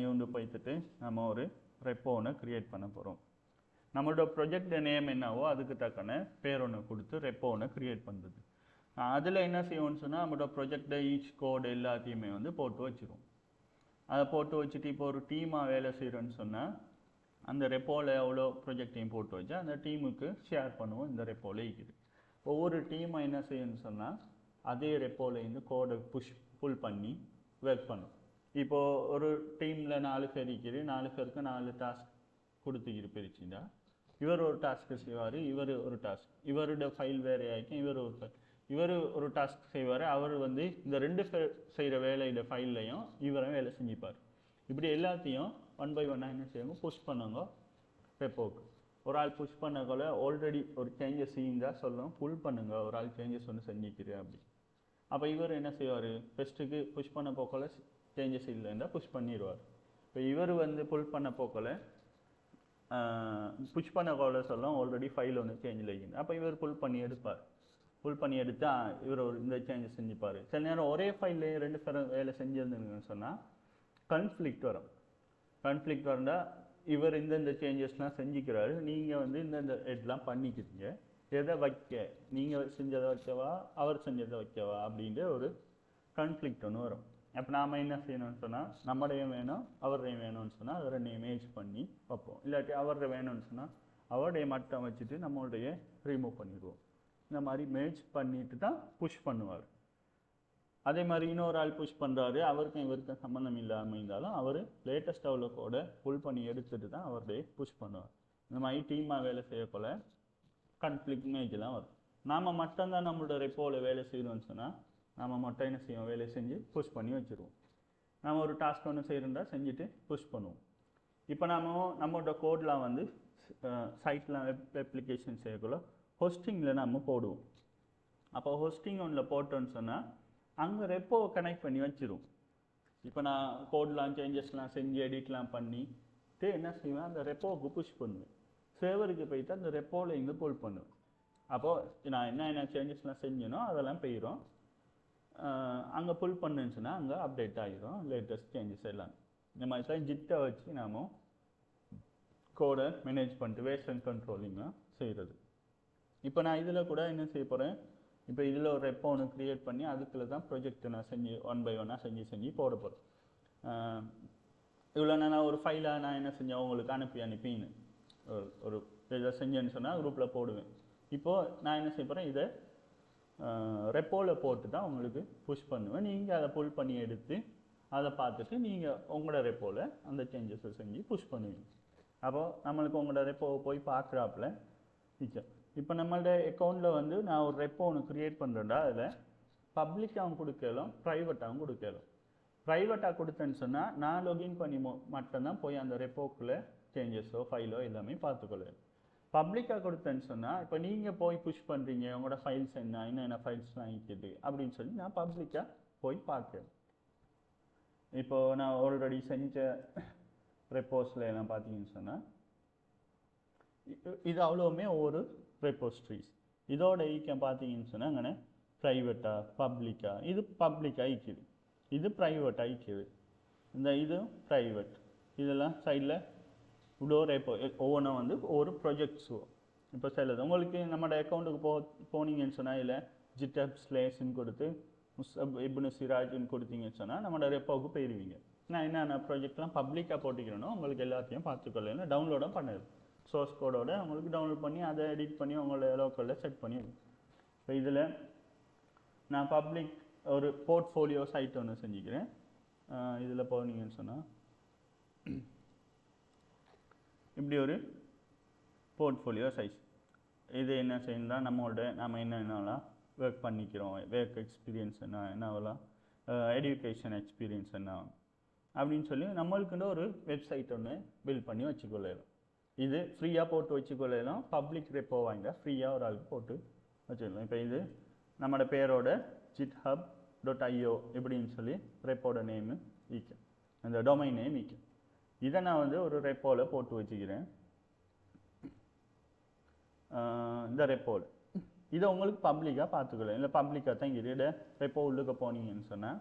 நியூன்னு போய்த்துட்டு நம்ம ஒரு ரெப்போ ஒன்று க்ரியேட் பண்ண போகிறோம். நம்மளோட ப்ரொஜெக்ட் நேம் என்னவோ அதுக்கு தக்கன பேர் ஒன்று கொடுத்து ரெப்போ ஒன்று க்ரியேட் பண்ணுறது. அதில் என்ன செய்வோம்னு சொன்னால், நம்மளோட ப்ரொஜெக்டை ஈச் கோடு எல்லாத்தையுமே வந்து போட்டு வச்சுருவோம். அதை போட்டு வச்சுட்டு இப்போ ஒரு டீமாக வேலை செய்கிறோன்னு சொன்னால் அந்த ரெப்போவில் எவ்வளோ ப்ரொஜெக்டையும் போட்டு வச்சு அந்த டீமுக்கு ஷேர் பண்ணுவோம். இந்த ரெப்போவில் இருக்குது. ஒவ்வொரு டீமாக என்ன செய்யணும்னு சொன்னால் அதே ரெப்போலேருந்து கோடை புல் பண்ணி ஒர்க் பண்ணும். இப்போது ஒரு டீமில் 4 பேர் இருக்குது. 4 பேருக்கு 4 டாஸ்க் கொடுத்துக்கிட்டு பிரிச்சுட்டா இவர் ஒரு டாஸ்க்கு செய்வார், இவர் ஒரு டாஸ்க், இவரோட ஃபைல் வேறு ஆகிக்கும், இவர் ஒரு டாஸ்க் செய்வார். அவர் வந்து இந்த 2 பேர் செய்கிற வேலையில் ஃபைல்லையும் இவரை வேலை செஞ்சுப்பார். இப்படி எல்லாத்தையும் 1 by 1 என்ன செய்வாங்க, புஷ் பண்ணுங்க ரெப்போக்கு. ஒரு ஆள் புஷ் பண்ணக்குள்ள ஆல்ரெடி ஒரு சேஞ்சஸ் இருந்தால் சொல்லுவோம், புல் பண்ணுங்க ஒரு ஆள் சேஞ்சஸ் ஒன்று செஞ்சுக்கிறேன் அப்படி. அப்போ இவர் என்ன செய்வார், ஃபஸ்ட்டுக்கு புஷ் பண்ண போக்கில் சேஞ்சஸ் இல்லைன்னா புஷ் பண்ணிடுவார். இப்போ இவர் வந்து புல் பண்ண போக்கில் புஷ் பண்ண கோல சொல்லும் ஆல்ரெடி ஃபைல் ஒன்று சேஞ்சில் இருக்குது. அப்போ இவர் புல் பண்ணி எடுப்பார். புல் பண்ணி எடுத்தா இவர் ஒரு இந்த சேஞ்சஸ் செஞ்சுப்பார். சில நேரம் ஒரே ஃபைல்லே 2 பேரும் வேலை செஞ்சிருந்தீங்கன்னு சொன்னால் கான்ஃப்ளிக்ட் வரும். கான்ஃப்ளிக்ட் வந்தால் இவர் இந்த சேஞ்சஸ்லாம் செஞ்சுக்கிறாரு, நீங்கள் வந்து இந்த இதெல்லாம் பண்ணிக்கிறீங்க, எதை வைக்க, நீங்கள் செஞ்சதை வைக்கவா அவர் செஞ்சதை வைக்கவா அப்படின்ற ஒரு கான்ஃப்ளிக்ட் ஒன்று வரும். அப்போ நாம் என்ன செய்யணும்னு சொன்னால் நம்மடையும் வேணும் அவரையும் வேணும்னு சொன்னால் அதை ரெண்டையும் மேட்ச் பண்ணி வைப்போம். இல்லாட்டி அவரை வேணும்னு சொன்னால் அவருடைய மட்டும் வச்சுட்டு நம்மளுடைய ரிமூவ் பண்ணிடுவோம். இந்த மாதிரி மேட்ச் பண்ணிட்டு தான் புஷ் பண்ணுவார். அதே மாதிரி இன்னொரு ஆள் புஷ் பண்ணுறாரு, அவருக்கும் இவருக்கும் சம்மந்தம் இல்லாமல் இருந்தாலும் அவர் லேட்டஸ்ட் அவ்வளோ கூட புல் பண்ணி எடுத்துட்டு தான் அவருடைய புஷ் பண்ணுவார். இந்த மாதிரி டீமாக வேலை செய்யப்போல கான்ஃப்ளிக்ட் மேஜெலாம் வரும். நாம் மட்டும்தான் நம்மளோட ரெப்போவில் வேலை செய்யணும்னு சொன்னால் நாம் மட்டும் என்ன செய்வோம், வேலை செஞ்சு புஷ் பண்ணி வச்சுருவோம். நாம் ஒரு டாஸ்க் ஒன்று செய்கிறோம்னா செஞ்சுட்டு புஷ் பண்ணுவோம். இப்போ நம்மளோட கோட்லாம் வந்து சைட்டில் வெப் அப்ளிகேஷன் செய்யக்குள்ள ஹோஸ்டிங்கில் நம்ம போடுவோம். அப்போ ஹோஸ்டிங் ஒன்றில் போட்டோன்னு சொன்னால் அங்கே ரெப்போவை கனெக்ட் பண்ணி வச்சிரும். இப்போ நான் கோட்லாம் சேஞ்சஸ்லாம் செஞ்சு எடிட்லாம் பண்ணிட்டு என்ன செய்வேன், அந்த ரெப்போவுக்கு புஷ் பண்ணுவேன். சேவருக்கு போயிட்டு அந்த ரெப்போவில் இருந்து புல் பண்ணுவேன். அப்போது நான் என்ன சேஞ்சஸ்லாம் செஞ்சேனோ அதெல்லாம் போயிடும். அங்கே புல் பண்ணுன்னு சொன்னால் அங்கே அப்டேட் ஆகிரும் லேட்டஸ்ட் சேஞ்சஸ் எல்லாம். இந்த மாதிரி தான் ஜிட்டை வச்சு நாம் கோடை மேனேஜ் பண்ணிட்டு வேர்ஷன் கண்ட்ரோலிங்காக செய்கிறது. இப்போ நான் இதில் கூட என்ன செய்ய போகிறேன், இப்போ இதில் ஒரு ரெப்போ ஒன்று க்ரியேட் பண்ணி அதுக்குள்ள தான் ப்ரொஜெக்ட் நான் செஞ்சு 1 by 1 செஞ்சு போட போகிறேன். இவ்வளோ நான் ஒரு ஃபைலாக நான் என்ன செஞ்சேன் உங்களுக்கு அனுப்பின்னு ஒரு இதை செஞ்சேன்னு சொன்னால் குரூப்பில் போடுவேன். இப்போது நான் என்ன செய்ய போகிறேன், இதை ரெப்போவில் போட்டு தான் உங்களுக்கு புஷ் பண்ணுவேன். நீங்கள் அதை புல் பண்ணி எடுத்து அதை பார்த்துட்டு நீங்கள் உங்களோட ரெப்போவில் அந்த சேஞ்சஸை செஞ்சு புஷ் பண்ணுவீங்க. அப்போது நம்மளுக்கு உங்களோட ரெப்போவை போய் பார்க்குறாப்புல நிச்சயம். இப்போ நம்மளோட அக்கௌண்ட்டில் வந்து நான் ஒரு ரெப்போ ஒன்று க்ரியேட் பண்ணுறேன்டா, அதில் பப்ளிக்காகவும் கொடுக்கலாம் ப்ரைவேட்டாகவும் கொடுக்கலாம். ப்ரைவேட்டாக கொடுத்தேன்னு சொன்னால் நான் லொகின் பண்ணி மட்டும்தான் போய் அந்த ரெப்போக்குள்ளே சேஞ்சஸோ ஃபைலோ எல்லாமே பார்த்துக்கொள்ளலாம். பப்ளிக்காக கொடுத்தேன்னு சொன்னால் இப்போ நீங்கள் போய் புஷ் பண்ணுறீங்க, உங்களோட ஃபைல்ஸ் என்னென்ன ஃபைல்ஸ்லாம் இருக்குது அப்படின்னு சொல்லி நான் பப்ளிக்காக போய் பார்க்குறேன். இப்போது நான் ஆல்ரெடி செஞ்ச ரெப்போஸில் எல்லாம் பார்த்தீங்கன்னு சொன்னால் இது அவ்வளோவுமே ஒவ்வொரு ரெப்போஸ்ட்ரிஸ். இதோட ஈக்கம் பார்த்தீங்கன்னு சொன்னால் அங்கே ப்ரைவேட்டாக பப்ளிக்காக, இது பப்ளிக்காக ஈக்குது, இது ப்ரைவேட்டாக ஈக்குது, இது ப்ரைவேட், இதெல்லாம் சைடில் இவ்வளோ ரெப்போ ஒவ்வொன்றும் வந்து ஒவ்வொரு ப்ரொஜெக்ட்ஸோ. இப்போ சிலது உங்களுக்கு நம்மளோட அக்கௌண்ட்டுக்கு போனீங்கன்னு சொன்னால் இல்லை GitHub/ன்னு கொடுத்து முஸ்அப் இப்னு சிராஜ்னு கொடுத்தீங்கன்னு சொன்னால் நம்மளோட ரெப்போவுக்கு போயிடுவீங்க. நான் என்னென்ன ப்ராஜெக்ட்லாம் பப்ளிக்காக போட்டிக்கிறேனோ உங்களுக்கு எல்லாத்தையும் பார்த்துக்கொள்ளலாம். டவுன்லோடும் பண்ணுது சோர்ஸ் கோடோட உங்களுக்கு டவுன்லோட் பண்ணி அதை எடிட் பண்ணி உங்களோட லோக்கலில் செட் பண்ணிடுது. இப்போ இதில் நான் பப்ளிக் ஒரு போர்ட்ஃபோலியோ சைட் ஒன்று செஞ்சுக்கிறேன். இதில் போனீங்கன்னு சொன்னால் இப்படி ஒரு போர்ட்ஃபோலியோ சைஸ். இது என்ன செய்யணும்னா நம்ம என்னென்னலாம் ஒர்க் பண்ணிக்கிறோம், ஒர்க் எக்ஸ்பீரியன்ஸ் என்னவெல்லாம் எஜுகேஷன் எக்ஸ்பீரியன்ஸ் என்ன அப்படின்னு சொல்லி நம்மளுக்குன்னு ஒரு வெப்சைட் ஒன்று பில்ட் பண்ணி வச்சுக்கொள்ளலாம். இது ஃப்ரீயாக போட்டு வச்சுக்கொள்ளலாம். பப்ளிக் ரெப்போ வாங்கிட்டா ஃப்ரீயாக ஒரு ஆளுக்கு போட்டு வச்சுக்கலாம். இப்போ இது நம்மளோட பேரோட github.io இப்படின்னு சொல்லி ரெப்போட நேமு ஈக்கும், அந்த டொமைன் நேம் ஈக்கும். இதை நான் வந்து ஒரு ரெப்போவில் போட்டு வச்சுக்கிறேன். இந்த ரெப்போவில் இதை உங்களுக்கு பப்ளிக்காக பார்த்துக்கலாம். இல்லை பப்ளிக்காக தான் இங்கே ரெப்போ உள்ளுக்க போனீங்கன்னு சொன்னால்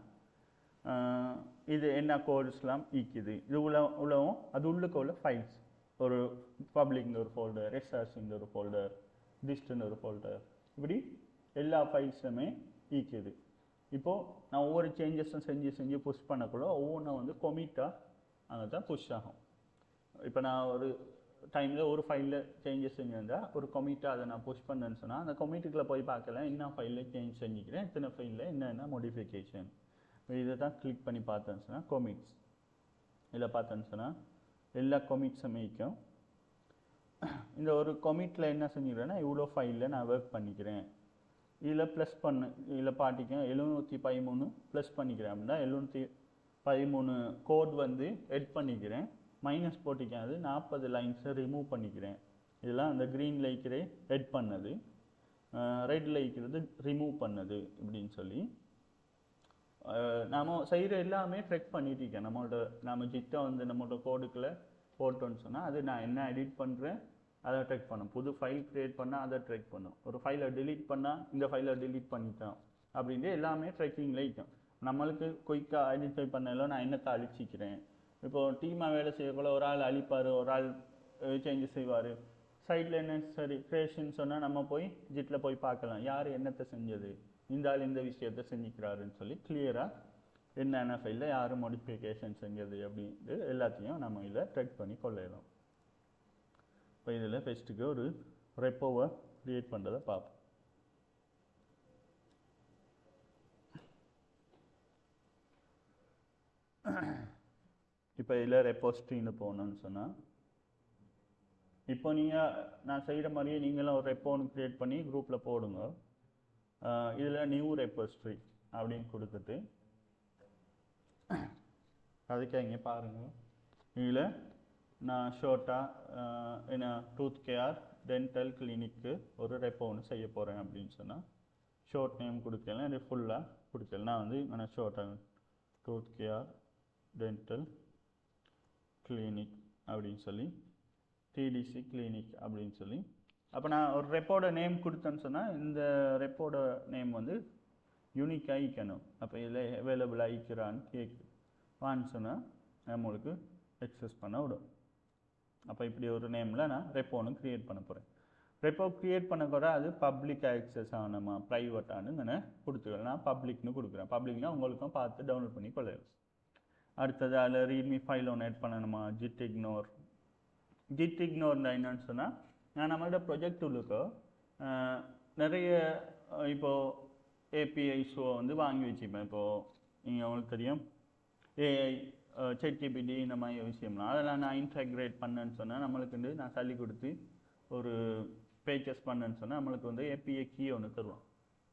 இது என்ன கோர்ஸ்லாம் ஈக்குது, இது உள்ளவும் அது உள்ளுக்க உள்ள ஃபைல்ஸ் ஒரு பப்ளிக்னு ஒரு ஃபோல்டர், எஸ்ஆர்சின்னு ஒரு ஃபோல்டர், டிஸ்ட்னு ஒரு ஃபோல்டர், இப்படி எல்லா ஃபைல்ஸுமே ஈக்குது. இப்போது நான் ஒவ்வொரு சேஞ்சஸும் செஞ்சு புஷ் பண்ணக்குள்ள ஒவ்வொன்றும் வந்து கொமிட்டாக அங்கே தான் புஷ் ஆகும். இப்போ நான் ஒரு டைமில் ஒரு ஃபைலில் சேஞ்சஸ் செஞ்சிருந்தால் ஒரு கொமிட்டாக அதை நான் புஷ் பண்ணேன்னு சொன்னால் அந்த கொமிட்டுக்குள்ளே போய் பார்க்கல என்ன ஃபைலில் சேஞ்ச் செஞ்சுக்கிறேன், இத்தனை ஃபைலில் என்னென்ன மோடிஃபிகேஷன். இதை தான் கிளிக் பண்ணி பார்த்தேன்னு சொன்னால் கொமிட்ஸ், இதில் பார்த்தேன்னு சொன்னால் எல்லா கொமிட்ஸுமே ஈக்கும். இந்த ஒரு கொமிட்டில் என்ன செஞ்சுக்கிறேன்னா இவ்வளோ ஃபைலில் நான் ஒர்க் பண்ணிக்கிறேன், இதில் ப்ளஸ் இதில் பாட்டிக்கும் 713 ப்ளஸ் பண்ணிக்கிறேன் அப்படின்னா 713 கோட் வந்து எட் பண்ணிக்கிறேன், மைனஸ் போட்டிக்கேன், அது 40 லைன்ஸை ரிமூவ் பண்ணிக்கிறேன். இதெல்லாம் அந்த க்ரீனில் இருக்கிற எட் பண்ணது, ரெட்டில் இருக்கிறது ரிமூவ் பண்ணது இப்படின்னு சொல்லி நாம் செய்கிற எல்லாமே ட்ரெக் பண்ணிட்டு இருக்கேன். நம்ம ஜிட்டை வந்து நம்மளோட கோடுக்குள்ளே போட்டோன்னு சொன்னால் அது நான் என்ன எடிட் பண்ணுறேன் அதை ட்ரெக் பண்ணும். புது ஃபைல் க்ரியேட் பண்ணால் அதை ட்ரெக் பண்ணும். ஒரு ஃபைலை delete பண்ணால் இந்த ஃபைலை delete பண்ணிட்டோம் அப்படின்ட்டு எல்லாமே ட்ரெக்கிங்கில் இருக்கும். நம்மளுக்கு குயிக்காக ஐடென்டிஃபை பண்ணல நான் என்னத்தை அழிச்சிக்கிறேன். இப்போது டீமாக வேலை செய்யக்குள்ள ஒரு ஆள் அழிப்பார், ஒரு ஆள் சேஞ்சஸ் செய்வார். சைடில் என்ன சரி க்ரியேஷன் சொன்னால் நம்ம போய் ஜிட்டில் போய் பார்க்கலாம் யார் என்னத்தை செஞ்சது, இந்த ஆள் இந்த விஷயத்தை செஞ்சுக்கிறாருன்னு சொல்லி கிளியராக என்னென்ன ஃபைலில் யார் மாடிஃபிகேஷன் செஞ்சது அப்படின்ட்டு எல்லாத்தையும் நம்ம இதில் ட்ரெக் பண்ணி கொள்ளலாம். இப்போ இதில் ஃபஸ்ட்டுக்கு ஒரு ரெப்போவை க்ரியேட் பண்ணுறதை பார்ப்போம். இப்போ இதில் ரெப்போஸ்ட்ரின்னு போகணுன்னு சொன்னால் இப்போ நீங்கள் நான் செய்கிற மாதிரியே நீங்களும் ஒரு ரெப்போ ஒன்று க்ரியேட் பண்ணி குரூப்பில் போடுங்க. இதில் நியூ ரெப்போஸ்ட்ரி அப்படின்னு கொடுத்துட்டு அதுக்கு இங்கே பாருங்கள். இதில் நான் ஷார்ட்டாக என்ன டூத் கேர் டென்டல் கிளினிக்கு ஒரு ரெப்போ ஒன்று செய்ய போகிறேன் அப்படின்னு சொன்னால் ஷார்ட் நேம் கொடுக்கலாம், இது ஃபுல்லாக கொடுக்கலாம். நான் வந்து நான் ஷார்ட்டாக டூத் கேர் டென்டல் கிளினிக் அப்படின்னு சொல்லி டிடிசி கிளினிக் அப்படின்னு சொல்லி அப்போ நான் ஒரு ரெப்போட நேம் கொடுத்தேன்னு சொன்னால் இந்த ரெப்போட நேம் வந்து யூனிக் ஆகிக்கணும். அப்போ இதில் அவைலபிள் ஆகிக்கிறான்னு வான்னு சொன்னால் நம்மளுக்கு எக்ஸஸ் பண்ண விடும். அப்போ இப்படி ஒரு நேமில் நான் ரெப்போ ஒன்று க்ரியேட் பண்ண போகிறேன். ரெப்போ க்ரியேட் பண்ண கூட அது பப்ளிக் ஆக்சஸ் ஆனமா ப்ரைவேட்டானு நான் கொடுத்துக்கலாம். நான் பப்ளிக்னு கொடுக்குறேன். பப்ளிக்னால் உங்களுக்கும் பார்த்து டவுன்லோட் பண்ணி கொள்ளலாம். அடுத்தது அதில் ரீட்மி ஃபைல் ஒன்று ஆட் பண்ணணுமா, ஜிட் இக்னோர் என்னன்னு சொன்னால் நான் நம்மளோட ப்ரொஜெக்ட் உள்ளுக்கோ நிறைய இப்போது ஏபிஐஸோ வந்து வாங்கி வச்சுப்பேன். இப்போது நீங்கள் உங்களுக்கு தெரியும் ஏஐ ChatGPT இந்த மாதிரி விஷயம்லாம் அதெல்லாம் நான் இன்டெக்ரேட் பண்ணேன்னு சொன்னால் நம்மளுக்கு வந்து நான் சொல்லி கொடுத்து ஒரு பேச்சஸ் பண்ணேன்னு சொன்னால் நம்மளுக்கு வந்து ஏபிஐ கீ ஒன்று தருவோம்.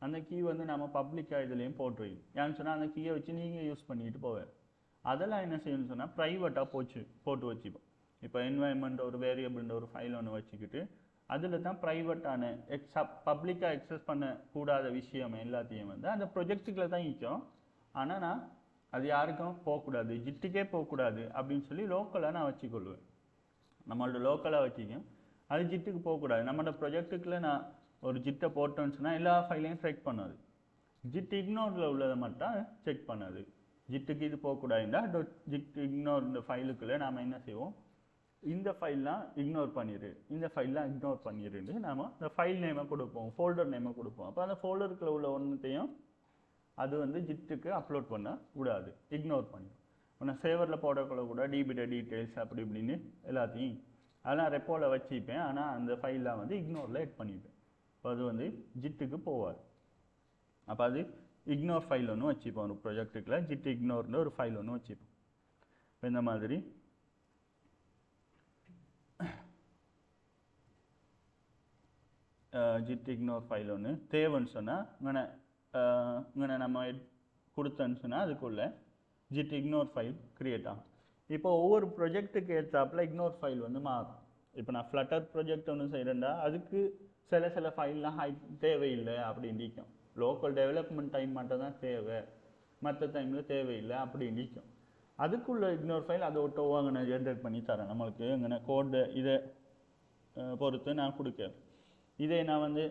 அந்த கீ வந்து நம்ம பப்ளிக்காக இதுலேயும் போட்டுருவோம். ஏன்னு சொன்னால் அந்த கீயை வச்சு நீங்கள் யூஸ் பண்ணிட்டு போவேன். அதெல்லாம் என்ன செய்யணும்னு சொன்னால் ப்ரைவேட்டாக போட்டு வச்சுப்போம். இப்போ என்வாயன்மெண்ட் ஒரு வேரியபிள்ன்ற ஒரு ஃபைல் ஒன்று வச்சுக்கிட்டு அதில் தான் ப்ரைவேட்டான பப்ளிக்காக எக்ஸஸ் பண்ணக்கூடாத விஷயம் எல்லாத்தையும் வந்து அந்த ப்ரொஜெக்ட்டுக்குள்ள தான் நிற்கும். ஆனால் நான் அது யாருக்கும் போகக்கூடாது, ஜிட்டுக்கே போகக்கூடாது அப்படின்னு சொல்லி லோக்கலாக நான் வச்சுக்கொள்வேன். நம்மளோட லோக்கலாக வச்சுக்கேன், அது ஜிட்டுக்கு போகக்கூடாது. நம்மளோட ப்ரொஜெக்ட்டுக்குள்ள நான் ஒரு ஜிட்டை போட்டோன்னு சொன்னால் எல்லா ஃபைலையும் செக் பண்ணாது. ஜிட் இக்னோரில் உள்ளதை மட்டும் செக் பண்ணாது. ஜிட்டுக்கு இது போகக்கூடாதுன்னா ஜிட் இக்னோர் இந்த ஃபைலுக்குள்ளே நாம் என்ன செய்வோம், இந்த ஃபைல்லாம் இக்னோர் பண்ணிடு, இந்த ஃபைல்லாம் இக்னோர் பண்ணிடுன்னு நாம் இந்த ஃபைல் நேமை கொடுப்போம், ஃபோல்டர் நேமை கொடுப்போம். அப்போ அந்த ஃபோல்டருக்குள்ள உள்ள ஒன்றையும் அது வந்து ஜிட்டுக்கு அப்லோட் பண்ண கூடாது, இக்னோர் பண்ணிடும். நான் சேவரில் போடக்குள்ள கூட டிபிட டீட்டெயில்ஸ் அப்படி இப்படின்னு எல்லாத்தையும் அதெல்லாம் ரெப்போவில் வச்சுப்பேன். ஆனால் அந்த ஃபைல்லாம் வந்து இக்னோரில் ஆட் பண்ணிப்பேன். இப்போ அது வந்து ஜிட்டுக்கு போவாது. அப்போ அது இக்னோர் ஃபைல் ஒன்று வச்சுப்போம். ஒரு ப்ரொஜெக்ட்டுக்குள்ள ஜிட் இக்னோர்னு ஒரு ஃபைல் ஒன்று வச்சுப்போம். இப்போ இந்த மாதிரி ஜிட் இக்னோர் ஃபைல் ஒன்று தேவைன்னு சொன்னால் இங்கே நம்ம கொடுத்தேன்னு சொன்னால் அதுக்குள்ளே ஜிட் இக்னோர் ஃபைல் க்ரியேட் ஆகும். இப்போ ஒவ்வொரு ப்ரொஜெக்ட்டுக்கு ஏற்றாப்புல இக்னோர் ஃபைல் வந்து மாறும். இப்போ நான் ஃப்ளட்டர் ப்ரொஜெக்ட் ஒன்று செய்கிறேன்டா அதுக்கு சில ஃபைல்லாம் தேவையில்லை அப்படின்னு நிற்கும். லோக்கல் டெவலப்மெண்ட் டைம் மட்டும் தான் தேவை, மற்ற டைமில் தேவையில்லை அப்படின்னு நிற்கும். அதுக்குள்ள இக்னோர் ஃபைல் அதை ஒட்டோவோ அங்கே நான் ஜென்ரேட் பண்ணி தரேன். நம்மளுக்கு இங்கே கோடு இதை பொறுத்து நான் கொடுக்கேன். இதே நான் வந்து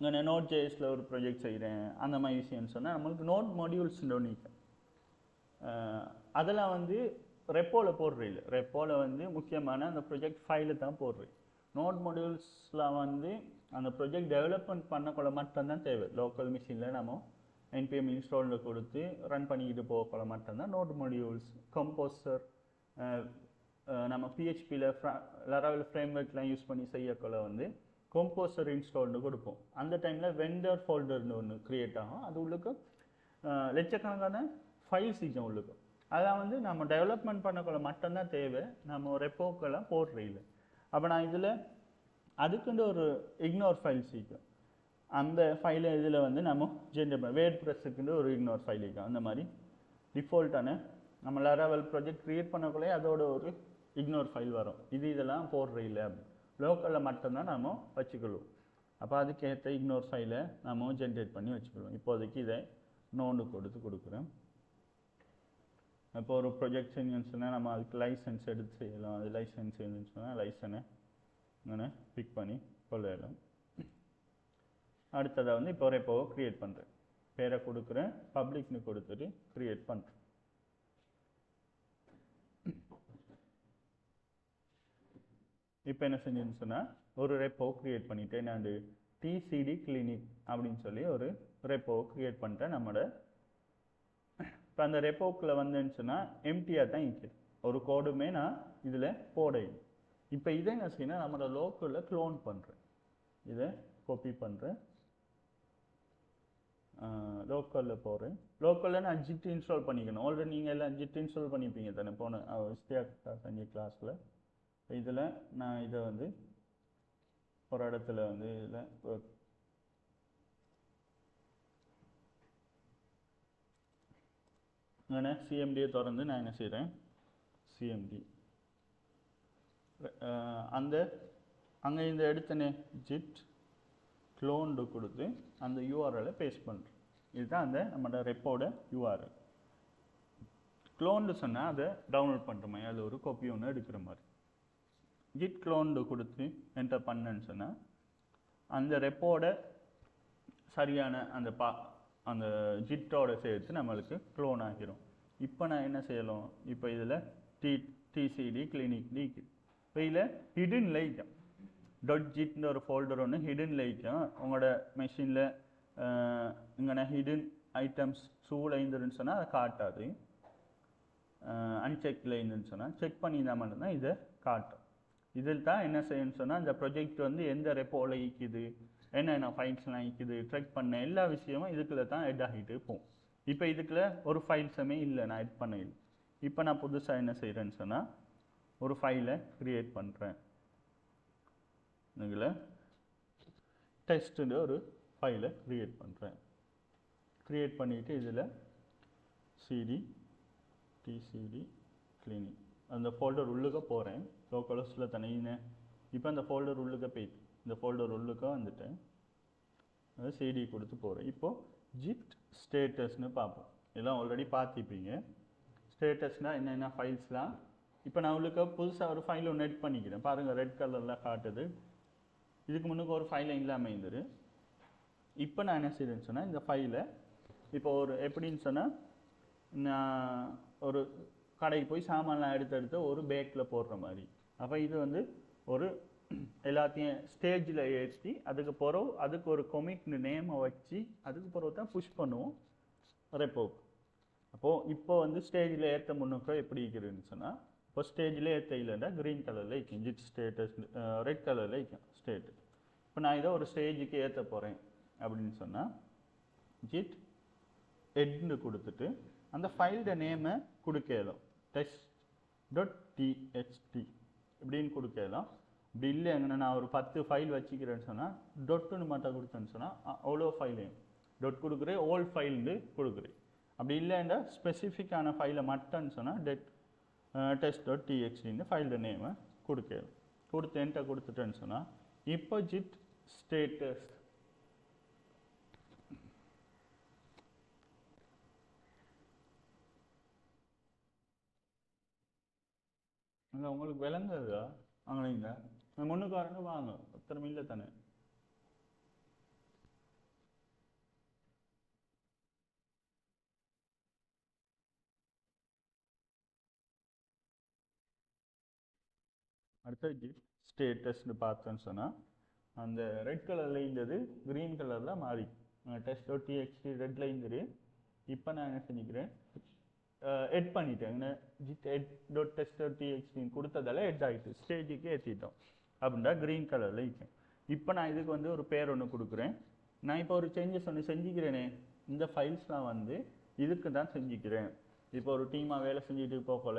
இங்கே நோட் ஜேஎஸில் ஒரு ப்ரொஜெக்ட் செய்கிறேன் அந்த மாதிரி விஷயம்னு சொன்னால் நம்மளுக்கு நோட் மாடியூல்ஸ்ன்னு ஒன்று அதெல்லாம் வந்து ரெப்போவில் போடுறேன். இல்லை ரெப்போவில் வந்து முக்கியமான அந்த ப்ரொஜெக்ட் ஃபைலு தான் போடுறேன். நோட் மாடியூல்ஸில் வந்து அந்த ப்ரொஜெக்ட் டெவலப்மெண்ட் பண்ணக்குள்ள மட்டும்தான் தேவை. லோக்கல் மிஷினில் நம்ம என்பிஎம் இன்ஸ்டாலில் கொடுத்து ரன் பண்ணிக்கிட்டு போகக்குள்ள மட்டும்தான் நோட் மாடியூல்ஸ், கம்போசர், நம்ம பிஹெச்பியில் லராவல் ஃப்ரேம்ஒர்க்லாம் யூஸ் பண்ணி செய்யக்குள்ள வந்து கம்போசர் இன்ஸ்டால்னு கொடுப்போம். அந்த டைமில் வெண்டர் ஃபோல்டர்னு ஒன்று க்ரியேட் ஆகும். அது உள்ளுக்கு லட்சக்கணக்கான ஃபைல்ஸ் இருக்கும் உள்ளுக்கு. அதான் வந்து நம்ம டெவலப்மெண்ட் பண்ணக்குள்ள மட்டும்தான் தேவை, நம்ம ரெப்போக்கெல்லாம் போடுறதில்லை. அப்போ நான் இதில் அதுக்குண்டு ஒரு இக்னோர் ஃபைல் சீக்கும். அந்த ஃபைலை இதில் வந்து நம்ம ஜென்ரேட் பண்ண வேர்ட் ப்ரெஸ்ஸுக்குண்டு ஒரு இக்னோர் ஃபைல் இருக்கும். அந்த மாதிரி டிஃபால்ட்டான நம்ம லராவல் ப்ராஜெக்ட் க்ரியேட் பண்ணக்குள்ளே அதோட ஒரு இக்னோர் ஃபைல் வரும். இதெல்லாம் போடுறதில்லை அப்படி லோக்கலில் மட்டும்தான் நம்ம வச்சுக்கொள்வோம். அப்போ அதுக்கேற்ற இக்னோர் ஃபைலை நம்ம ஜென்ரேட் பண்ணி வச்சுக்கொள்வோம். இப்போதைக்கு இதை நோண்டு கொடுக்குறேன். இப்போ ஒரு ப்ரொஜெக்ட் செஞ்சுன்னு சொன்னால் நம்ம அதுக்கு லைசன்ஸ் எடுத்து செய்யலாம். அது லைசன்ஸ் இருந்துன்னு சொன்னால் லைசனை இங்கே பிக் பண்ணி கொள்ளலாம். அடுத்ததை வந்து இப்போ ரெப்போவை க்ரியேட் பண்ணுறேன். பேரை கொடுக்குறேன், பப்ளிக்னு கொடுத்துட்டு க்ரியேட் பண்ணுறேன். இப்போ என்ன செஞ்சுன்னு சொன்னால் ஒரு ரெப்போ க்ரியேட் பண்ணிவிட்டு நான் டிசிடி கிளினிக் அப்படின்னு சொல்லி ஒரு ரெப்போ க்ரியேட் பண்ணிட்டேன். நம்மளோட இப்போ அந்த ரெப்போக்கில் வந்துன்னு சொன்னால் எம்டியாக தான் இருக்குது, ஒரு கோடுமே நான் இதில் போடையும். இப்போ இதை என்ன செய்யணும், நம்மளோட லோக்கலில் க்ளோன் பண்ணுறேன். இதை காப்பி பண்ணுறேன், லோக்கலில் போகிறேன். லோக்கலில் நான் ஜிட் இன்ஸ்டால் பண்ணிக்கணும். ஆல்ரெடி நீங்கள் எல்லாம் ஜிட் இன்ஸ்டால் பண்ணிப்பீங்க தானே போன செஞ்ச கிளாஸில். இதில் நான் இதை வந்து ஒரு இடத்துல வந்து இதில் இங்கே சிஎம்டியை திறந்து நான் என்ன செய்கிறேன், சிஎம்டி அந்த அங்கே இந்த எடுத்தனே ஜிட் க்ளோன்டு கொடுத்து அந்த யூஆர்எலை பேஸ்ட் பண்ணுறேன். இதுதான் அந்த நம்மளோட ரெப்போட யூஆர்எல். க்ளோன்டு சொன்னால் அதை டவுன்லோட் பண்ணுற மாதிரி அது ஒரு காப்பி ஒன்று எடுக்கிற மாதிரி. ஜிட் க்ளோன்டு கொடுத்து என்டர் பண்ணேன்னு சொன்னால் அந்த ரெப்போட சரியான அந்த ஜிட்டோட சேர்த்து நம்மளுக்கு க்ளோன் ஆகிரும். இப்போ நான் என்ன செய்யலாம், இப்போ இதில் டிசிடி கிளினிக் இப்போ இதில் ஹிடன் லைக்கம் .jitன்ற ஒரு ஃபோல்டர் ஒன்று ஹிடன் லைக்கம் உங்களோட மெஷினில் இங்கே ஹிடன் ஐட்டம்ஸ் சூழ இருந்துன்னு சொன்னால் அதை காட்டாது. அன்செக்கில் இருந்துன்னு சொன்னால் செக் பண்ணியிருந்தால் மட்டும்தான் இதை காட்டும். இதில் தான் என்ன செய்யணும்னு சொன்னால் இந்த ப்ரொஜெக்ட் வந்து எந்த ரெப்போவில் ஈக்குது, என்னென்ன ஃபைல்ஸ்லாம் ஈக்குது, ட்ரெக் பண்ண எல்லா விஷயமும் இதுக்குள்ளே தான் எட் ஆகிட்டு போகும். இப்போ இதுக்குள்ள ஒரு ஃபைல்ஸுமே இல்லை, நான் எட் பண்ண இல்லை. இப்போ நான் புதுசாக என்ன செய்கிறேன்னு சொன்னால் ஒரு ஃபைலை க்ரியேட் பண்ணுறேன். இதில் டெஸ்ட்டுன்னு ஒரு ஃபைலை க்ரியேட் பண்ணுறேன். க்ரியேட் பண்ணிவிட்டு இதில் டிசிடி கிளினிக் அந்த ஃபோல்டர் உள்ளுக்க போகிறேன். லோக்கலஸில் தனின்னு இப்போ அந்த ஃபோல்டர் உள்ளுக்க போயிட்டு இந்த ஃபோல்டர் உள்ளுக்க வந்துட்டேன். அது சிடி கொடுத்து போகிறேன். இப்போது ஜிட் ஸ்டேட்டஸ்னு பார்ப்போம். இதெல்லாம் ஆல்ரெடி பார்த்துப்பீங்க. ஸ்டேட்டஸ்னால் என்னென்ன ஃபைல்ஸ்லாம் இப்போ நான் உள்ளுக்க புதுசாக ஒரு ஃபைல் ஒன்று எட் பண்ணிக்கிறேன். பாருங்கள் ரெட் கலரில் காட்டுது. இதுக்கு முன்னுக்கு ஒரு ஃபைலை இல்லாமல் இருந்துரு. இப்போ நான் என்ன செய்கிறேன்னு சொன்னால் இந்த ஃபைலை இப்போ ஒரு எப்படின்னு சொன்னால் நான் ஒரு கடைக்கு போய் சாமான்லாம் எடுத்து ஒரு பேக்கில் போடுற மாதிரி. அப்போ இது வந்து ஒரு எல்லாத்தையும் ஸ்டேஜில் ஏற்றி அதுக்கு பிறகு அதுக்கு ஒரு கொமிக்னு நேமை வச்சு அதுக்கு பிறகு தான் புஷ் பண்ணுவோம் ரெப்போக்கு. அப்போது இப்போ வந்து ஸ்டேஜில் ஏற்ற முன்னுக்கு எப்படி இருக்குதுன்னு சொன்னால் இப்போ ஸ்டேஜில் ஏற்ற இல்லைன்னா க்ரீன் கலரில் இருக்கும், ஜிட் ஸ்டேட்டஸ் ரெட் கலரில் இருக்கும் ஸ்டேட்டு. இப்போ நான் இதை ஒரு ஸ்டேஜுக்கு ஏற்ற போகிறேன் அப்படின்னு சொன்னால் ஜிட் எட்னு கொடுத்துட்டு அந்த ஃபைலோட நேமை கொடுக்கலாம், test.txt இப்படின்னு கொடுக்கலாம். இப்படி இல்லை எங்கன்னா நான் ஒரு 10 ஃபைல் வச்சுக்கிறேன்னு சொன்னால் டொட்டுன்னு மட்டும் கொடுத்தேன்னு சொன்னால் அவ்வளோ ஃபைலையும் டொட் கொடுக்குறேன், ஓல் ஃபைல்னு கொடுக்குறேன். அப்படி இல்லைன்னா ஸ்பெசிஃபிக்கான ஃபைலை மட்டும்னு சொன்னால் test.txt ஃபைலோட நேமை கொடுக்கலாம். கொடுத்து என்டர் கொடுத்துட்டேன்னு சொன்னால் இப்போ ஜிட் ஸ்டேட்டஸ் இல்லை உங்களுக்கு விளங்குதா? வாங்கினீங்க முன்னுக்காரங்க வாங்க, ஒருத்தர் இல்லை தானே. அடுத்த ஜிட் ஸ்டேட்டஸ்னு பார்த்தோன்னு சொன்னால் அந்த ரெட் கலரில் இருந்தது க்ரீன் கலரில் மாறி test.txt ரெட்டில் இருந்தது. இப்போ நான் என்ன செஞ்சுக்கிறேன், எட் பண்ணிட்டேன். ஜிட் எட்.test.txt கொடுத்ததால எட் ஆகிட்டு ஸ்டேஜுக்கு ஏற்றிட்டோம் அப்படின்னா க்ரீன் கலரில் இருக்கும். இப்போ நான் இதுக்கு வந்து ஒரு பேர் ஒன்று கொடுக்குறேன். நான் இப்போ ஒரு சேஞ்சஸ் ஒன்று செஞ்சுக்கிறேனே, இந்த ஃபைல்ஸ்லாம் வந்து இதுக்கு தான் செஞ்சுக்கிறேன். இப்போ ஒரு டீமாக வேலை செஞ்சுட்டு போகல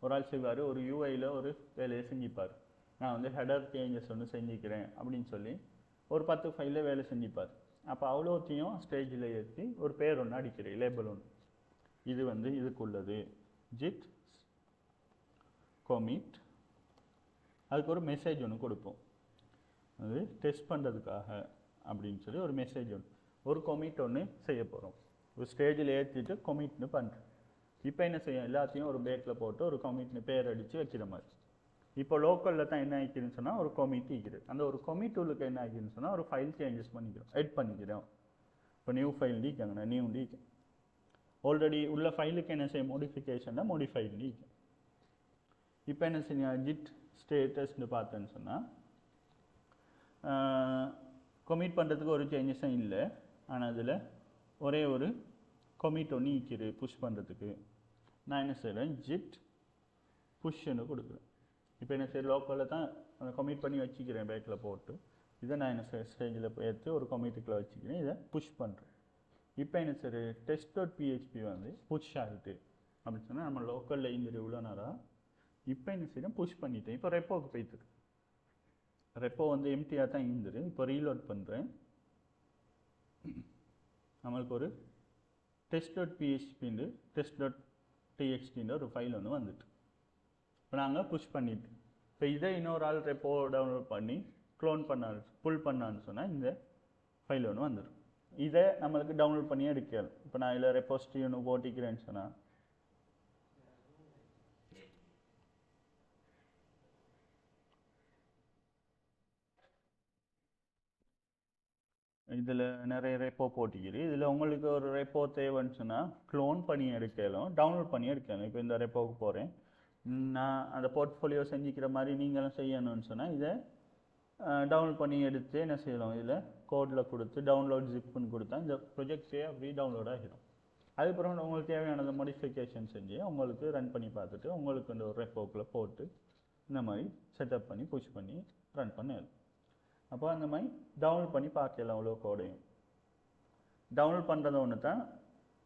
ஒரு ஆள் செய்வார், ஒரு யூஐயில் ஒரு வேலையை செஞ்சுப்பார். நான் வந்து ஹெடர் சேஞ்சஸ் ஒன்று செஞ்சுக்கிறேன் அப்படின்னு சொல்லி ஒரு 10 ஃபைலில் வேலை செஞ்சுப்பார். அப்போ அவ்வளோத்தையும் ஸ்டேஜில் ஏற்றி ஒரு பேர் ஒன்று அடிக்கிறேன், லேபிள் ஒன்று. இது வந்து இதுக்குள்ளது ஜிட் commit, அதுக்கு ஒரு மெசேஜ் ஒன்று கொடுப்போம். அது டெஸ்ட் பண்ணுறதுக்காக அப்படின்னு சொல்லி ஒரு மெசேஜ் ஒன்று, ஒரு கொமிட் ஒன்று செய்ய போகிறோம். ஒரு ஸ்டேஜில் ஏற்றிட்டு கொமிட்னு பண்ணுறேன். இப்போ என்ன செய்யும், எல்லாத்தையும் ஒரு பேக்கில் போட்டு ஒரு கமிட்னு பேர் அடித்து வைக்கிற மாதிரி. இப்போ லோக்கலில் தான் என்ன ஆகிக்குதுன்னு சொன்னால் ஒரு கமிட் இருக்குது. அந்த ஒரு கமிட் உள்ளுக்கு என்ன ஆகிக்குதுன்னு சொன்னால் ஒரு ஃபைல் சேஞ்சஸ் பண்ணிக்கிறோம், எட் பண்ணிக்கிறோம். இப்போ நியூ ஃபைல் நீக்கங்கண்ணா, நியூ நீக்க ஆல்ரெடி உள்ள ஃபைலுக்கு என்ன செய்ய மோடிஃபிகேஷன்னா மோடிஃபைடு நீக்க. இப்போ என்ன செய்யணும், ஜிட் ஸ்டேட்டஸ்ன்னு பார்த்தேன்னு சொன்னால் கமிட் பண்ணுறதுக்கு ஒரு சேஞ்சஸும் இல்லை. ஆனால் அதில் ஒரே ஒரு கமிட் ஒன்று நீக்கிது புஷ் பண்ணுறதுக்கு. நான் என்ன செய்கிறேன், ஜிட் புஷ்ன்னு கொடுக்குறேன். இப்போ என்ன செய்ய லோக்கலில் தான் அதை கமிட் பண்ணி வச்சுக்கிறேன் பேக்கில் போட்டு. இதை நான் என்ன செய்ய ஸ்டேஜில் எடுத்து ஒரு கமிட்டுக்குள்ளே வச்சுக்கிறேன், இதை புஷ் பண்ணுறேன். இப்போ என்ன சரி test.php வந்து புஷ் ஆகிட்டு அப்படின்னு சொன்னால் நம்ம லோக்கலில் இந்த இவ்வளோ நேரம். இப்போ என்ன செய்யணும், புஷ் பண்ணிட்டேன். இப்போ ரெப்போவுக்கு போய்த்து, ரெப்போ வந்து எம்டியாக தான் இருந்துரு. இப்போ ரீலோட் பண்ணுறேன், நம்மளுக்கு ஒரு test.php test.txt ஒரு ஃபைல் ஒன்று வந்துட்டு இப்போ நாங்கள் புஷ் பண்ணிட்டு. இப்போ இதை இன்னொரு ஆள் ரெப்போ டவுன்லோட் பண்ணி க்ளோன் பண்ணாரு புல் பண்ணான்னு சொன்னால் இந்த ஃபைல் ஒன்று வந்துடும். இதை நம்மளுக்கு டவுன்லோட் பண்ணி எடுக்கலாம். இப்போ நான் இதில் ரெப்போசிட்டரி ஒன்று போட்டிக்கிறேன்னு சொன்னால் இதில் நிறைய ரெப்போ போட்டிக்குது. இதில் உங்களுக்கு ஒரு ரெப்போ தேவைன்னு சொன்னால் க்ளோன் பண்ணி எடுக்கலாம், டவுன்லோட் பண்ணி எடுக்கலாம். இப்போ இந்த ரெப்போவுக்கு போகிறேன், நான் அந்த போர்ட்ஃபோலியோ செஞ்சுக்கிற மாதிரி நீங்களும் செய்யணும்னு சொன்னால் இதை டவுன்லோட் பண்ணி எடுத்து என்ன செய்யலாம், இதில் கோடில் கொடுத்து டவுன்லோட் ஜிப்புன்னு கொடுத்தா இந்த ப்ரொஜெக்டே அப்படியே டவுன்லோட் ஆகிடும். அதுக்கப்புறம் உங்களுக்கு தேவையானதை மாடிஃபிகேஷன் செஞ்சு உங்களுக்கு ரன் பண்ணி பார்த்துட்டு உங்களுக்கு இந்த ஒரு ரெப்போக்கில் போட்டு இந்த மாதிரி செட்டப் பண்ணி புஷ் பண்ணி ரன் பண்ணலாம். அப்போ அந்த மாதிரி டவுன்லோட் பண்ணி பார்க்கலாம். அவ்வளோ கோடையும் டவுன்லோட் பண்ணுறத ஒன்று தான்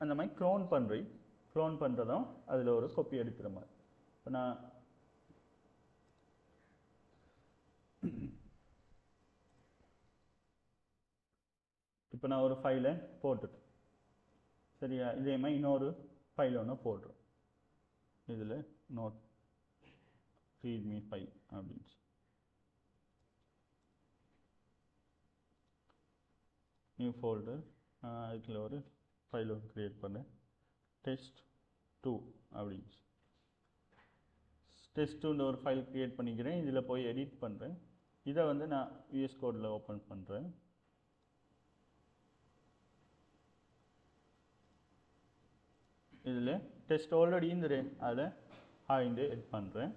அந்த மாதிரி க்ளோன் பண்ணுறதும் அதில் ஒரு காப்பி எடுக்கிற மாதிரி. இப்போ நான் ஒரு ஃபைலை போட்டுட்டேன் சரியா. இதே மாதிரி இன்னொரு ஃபைல் ஒன்று போடுறோம், இதில் நோட் ரீட்மி ஃபைல் அப்படின்னு நியூ ஃபோல்டர். அதுக்குள்ள ஒரு ஃபைல் ஒன்று க்ரியேட் பண்ணேன், test2 அப்படின்னு. test2ன்ற ஒரு ஃபைல் க்ரியேட் பண்ணிக்கிறேன். இதில் போய் எடிட் பண்ணுறேன். இதை வந்து நான் யூஎஸ் கோடில் ஓப்பன் பண்ணுறேன். இதில் டெஸ்ட் ஆல்ரெடி இருந்துரு, அதில் ஹாய்ந்து எட் பண்ணுறேன்.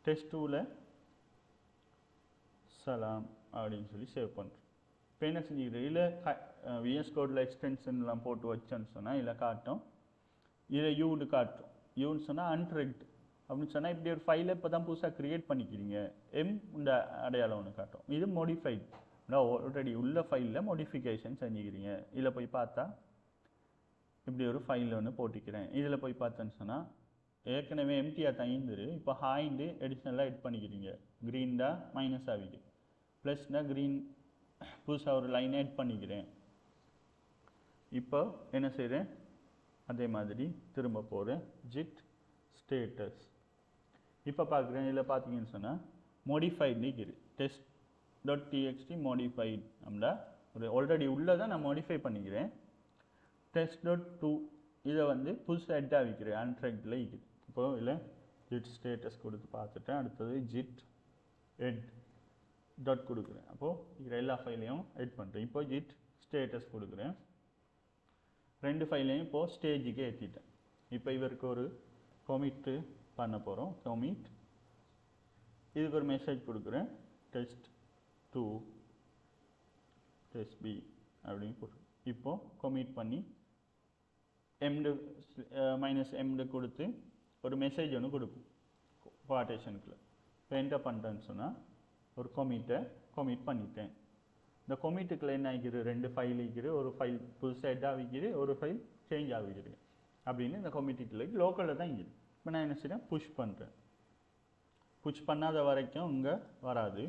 test2ல் சலாம் அப்படின்னு சொல்லி சேவ் பண்ணுறேன். இப்போ என்ன செஞ்சுக்கிறேன், இல்லை விஎஸ் கோடில் எக்ஸ்டென்ஷன்லாம் போட்டு வச்சேன்னு சொன்னால் இதில் காட்டும், இதில் யூடு காட்டும். யூன்னு சொன்னால் அன்ட்ரெக்ட் அப்படின்னு சொன்னால் இப்படி ஒரு ஃபைலை இப்போ தான் புதுசாக க்ரியேட் பண்ணிக்கிறீங்க, இந்த அடையாளம் ஒன்று காட்டும். இது மோடிஃபைட், ஆல்ரெடி உள்ள ஃபைலில் மோடிஃபிகேஷன் செஞ்சுக்கிறீங்க. இதில் போய் பார்த்தா இப்படி ஒரு ஃபைல் ஒன்று போட்டிக்கிறேன். இதில் போய் பார்த்தேன்னு சொன்னால் ஏற்கனவே எம்டியாக தான் இருந்துரு, இப்போ ஹாய்ந்து எடிஷ்னலாக எட் பண்ணிக்கிறீங்க. க்ரீன்டா மைனஸ் ஆகிக்கு, ப்ளஸ்னா க்ரீன் புதுசாக ஒரு லைனை எட் பண்ணிக்கிறேன். இப்போ என்ன செய்கிறேன், அதே மாதிரி திரும்ப போகிறேன், ஜிட் ஸ்டேட்டஸ். இப்போ பார்க்குறேன், இதில் பார்த்தீங்கன்னு சொன்னால் மோடிஃபைட் நிற்கிது, test.txt மோடிஃபைட். அப்படின்னா ஒரு ஆல்ரெடி உள்ளதை நான் மோடிஃபை பண்ணிக்கிறேன். test.2 இதை வந்து புதுசாக எட்டாக வைக்கிறேன், அன்ட்ரெக்டில் இருக்குது. இப்போது இதில் ஜிட் ஸ்டேட்டஸ் கொடுத்து பார்த்துட்டேன். அடுத்தது ஜிட் எட் டாட் கொடுக்குறேன். அப்போது இதில் எல்லா ஃபைலையும் எட் பண்ணுறேன். இப்போ ஜிட் ஸ்டேட்டஸ் கொடுக்குறேன். ரெண்டு ஃபைலையும் இப்போது ஸ்டேஜுக்கு ஏற்றிட்டேன். இப்போ இவருக்கு ஒரு கமிட்டு பண்ண போகிறோம், கமிட். இதுக்கு ஒரு மெசேஜ் கொடுக்குறேன், test2 test b அப்படின்னு கொடுக்குறேன். இப்போது கமிட் பண்ணி எம்டு -m கொடுத்து ஒரு மெசேஜ் ஒன்று கொடுக்கும் பார்ட்டேஷனுக்குள்ள. இப்போ என்ன பண்ணுறேன்னு சொன்னால் ஒரு கமிட் பண்ணிட்டேன். இந்த கமிட்டுக்குள்ள என்ன ஆகிக்கிது, ரெண்டு ஃபைல் ஆகிக்கிது, ஒரு ஃபைல் புதுசாக எட் ஆகிக்கிது, ஒரு ஃபைல் சேஞ்ச் ஆகிக்கிது அப்படின்னு இந்த கமிட்டுக்குள்ள லோக்கலில் தான் இருக்குது. இப்போ நான் என்ன செய்கிறேன், புஷ் பண்ணுறேன். புஷ் பண்ணாத வரைக்கும் இங்கே வராது.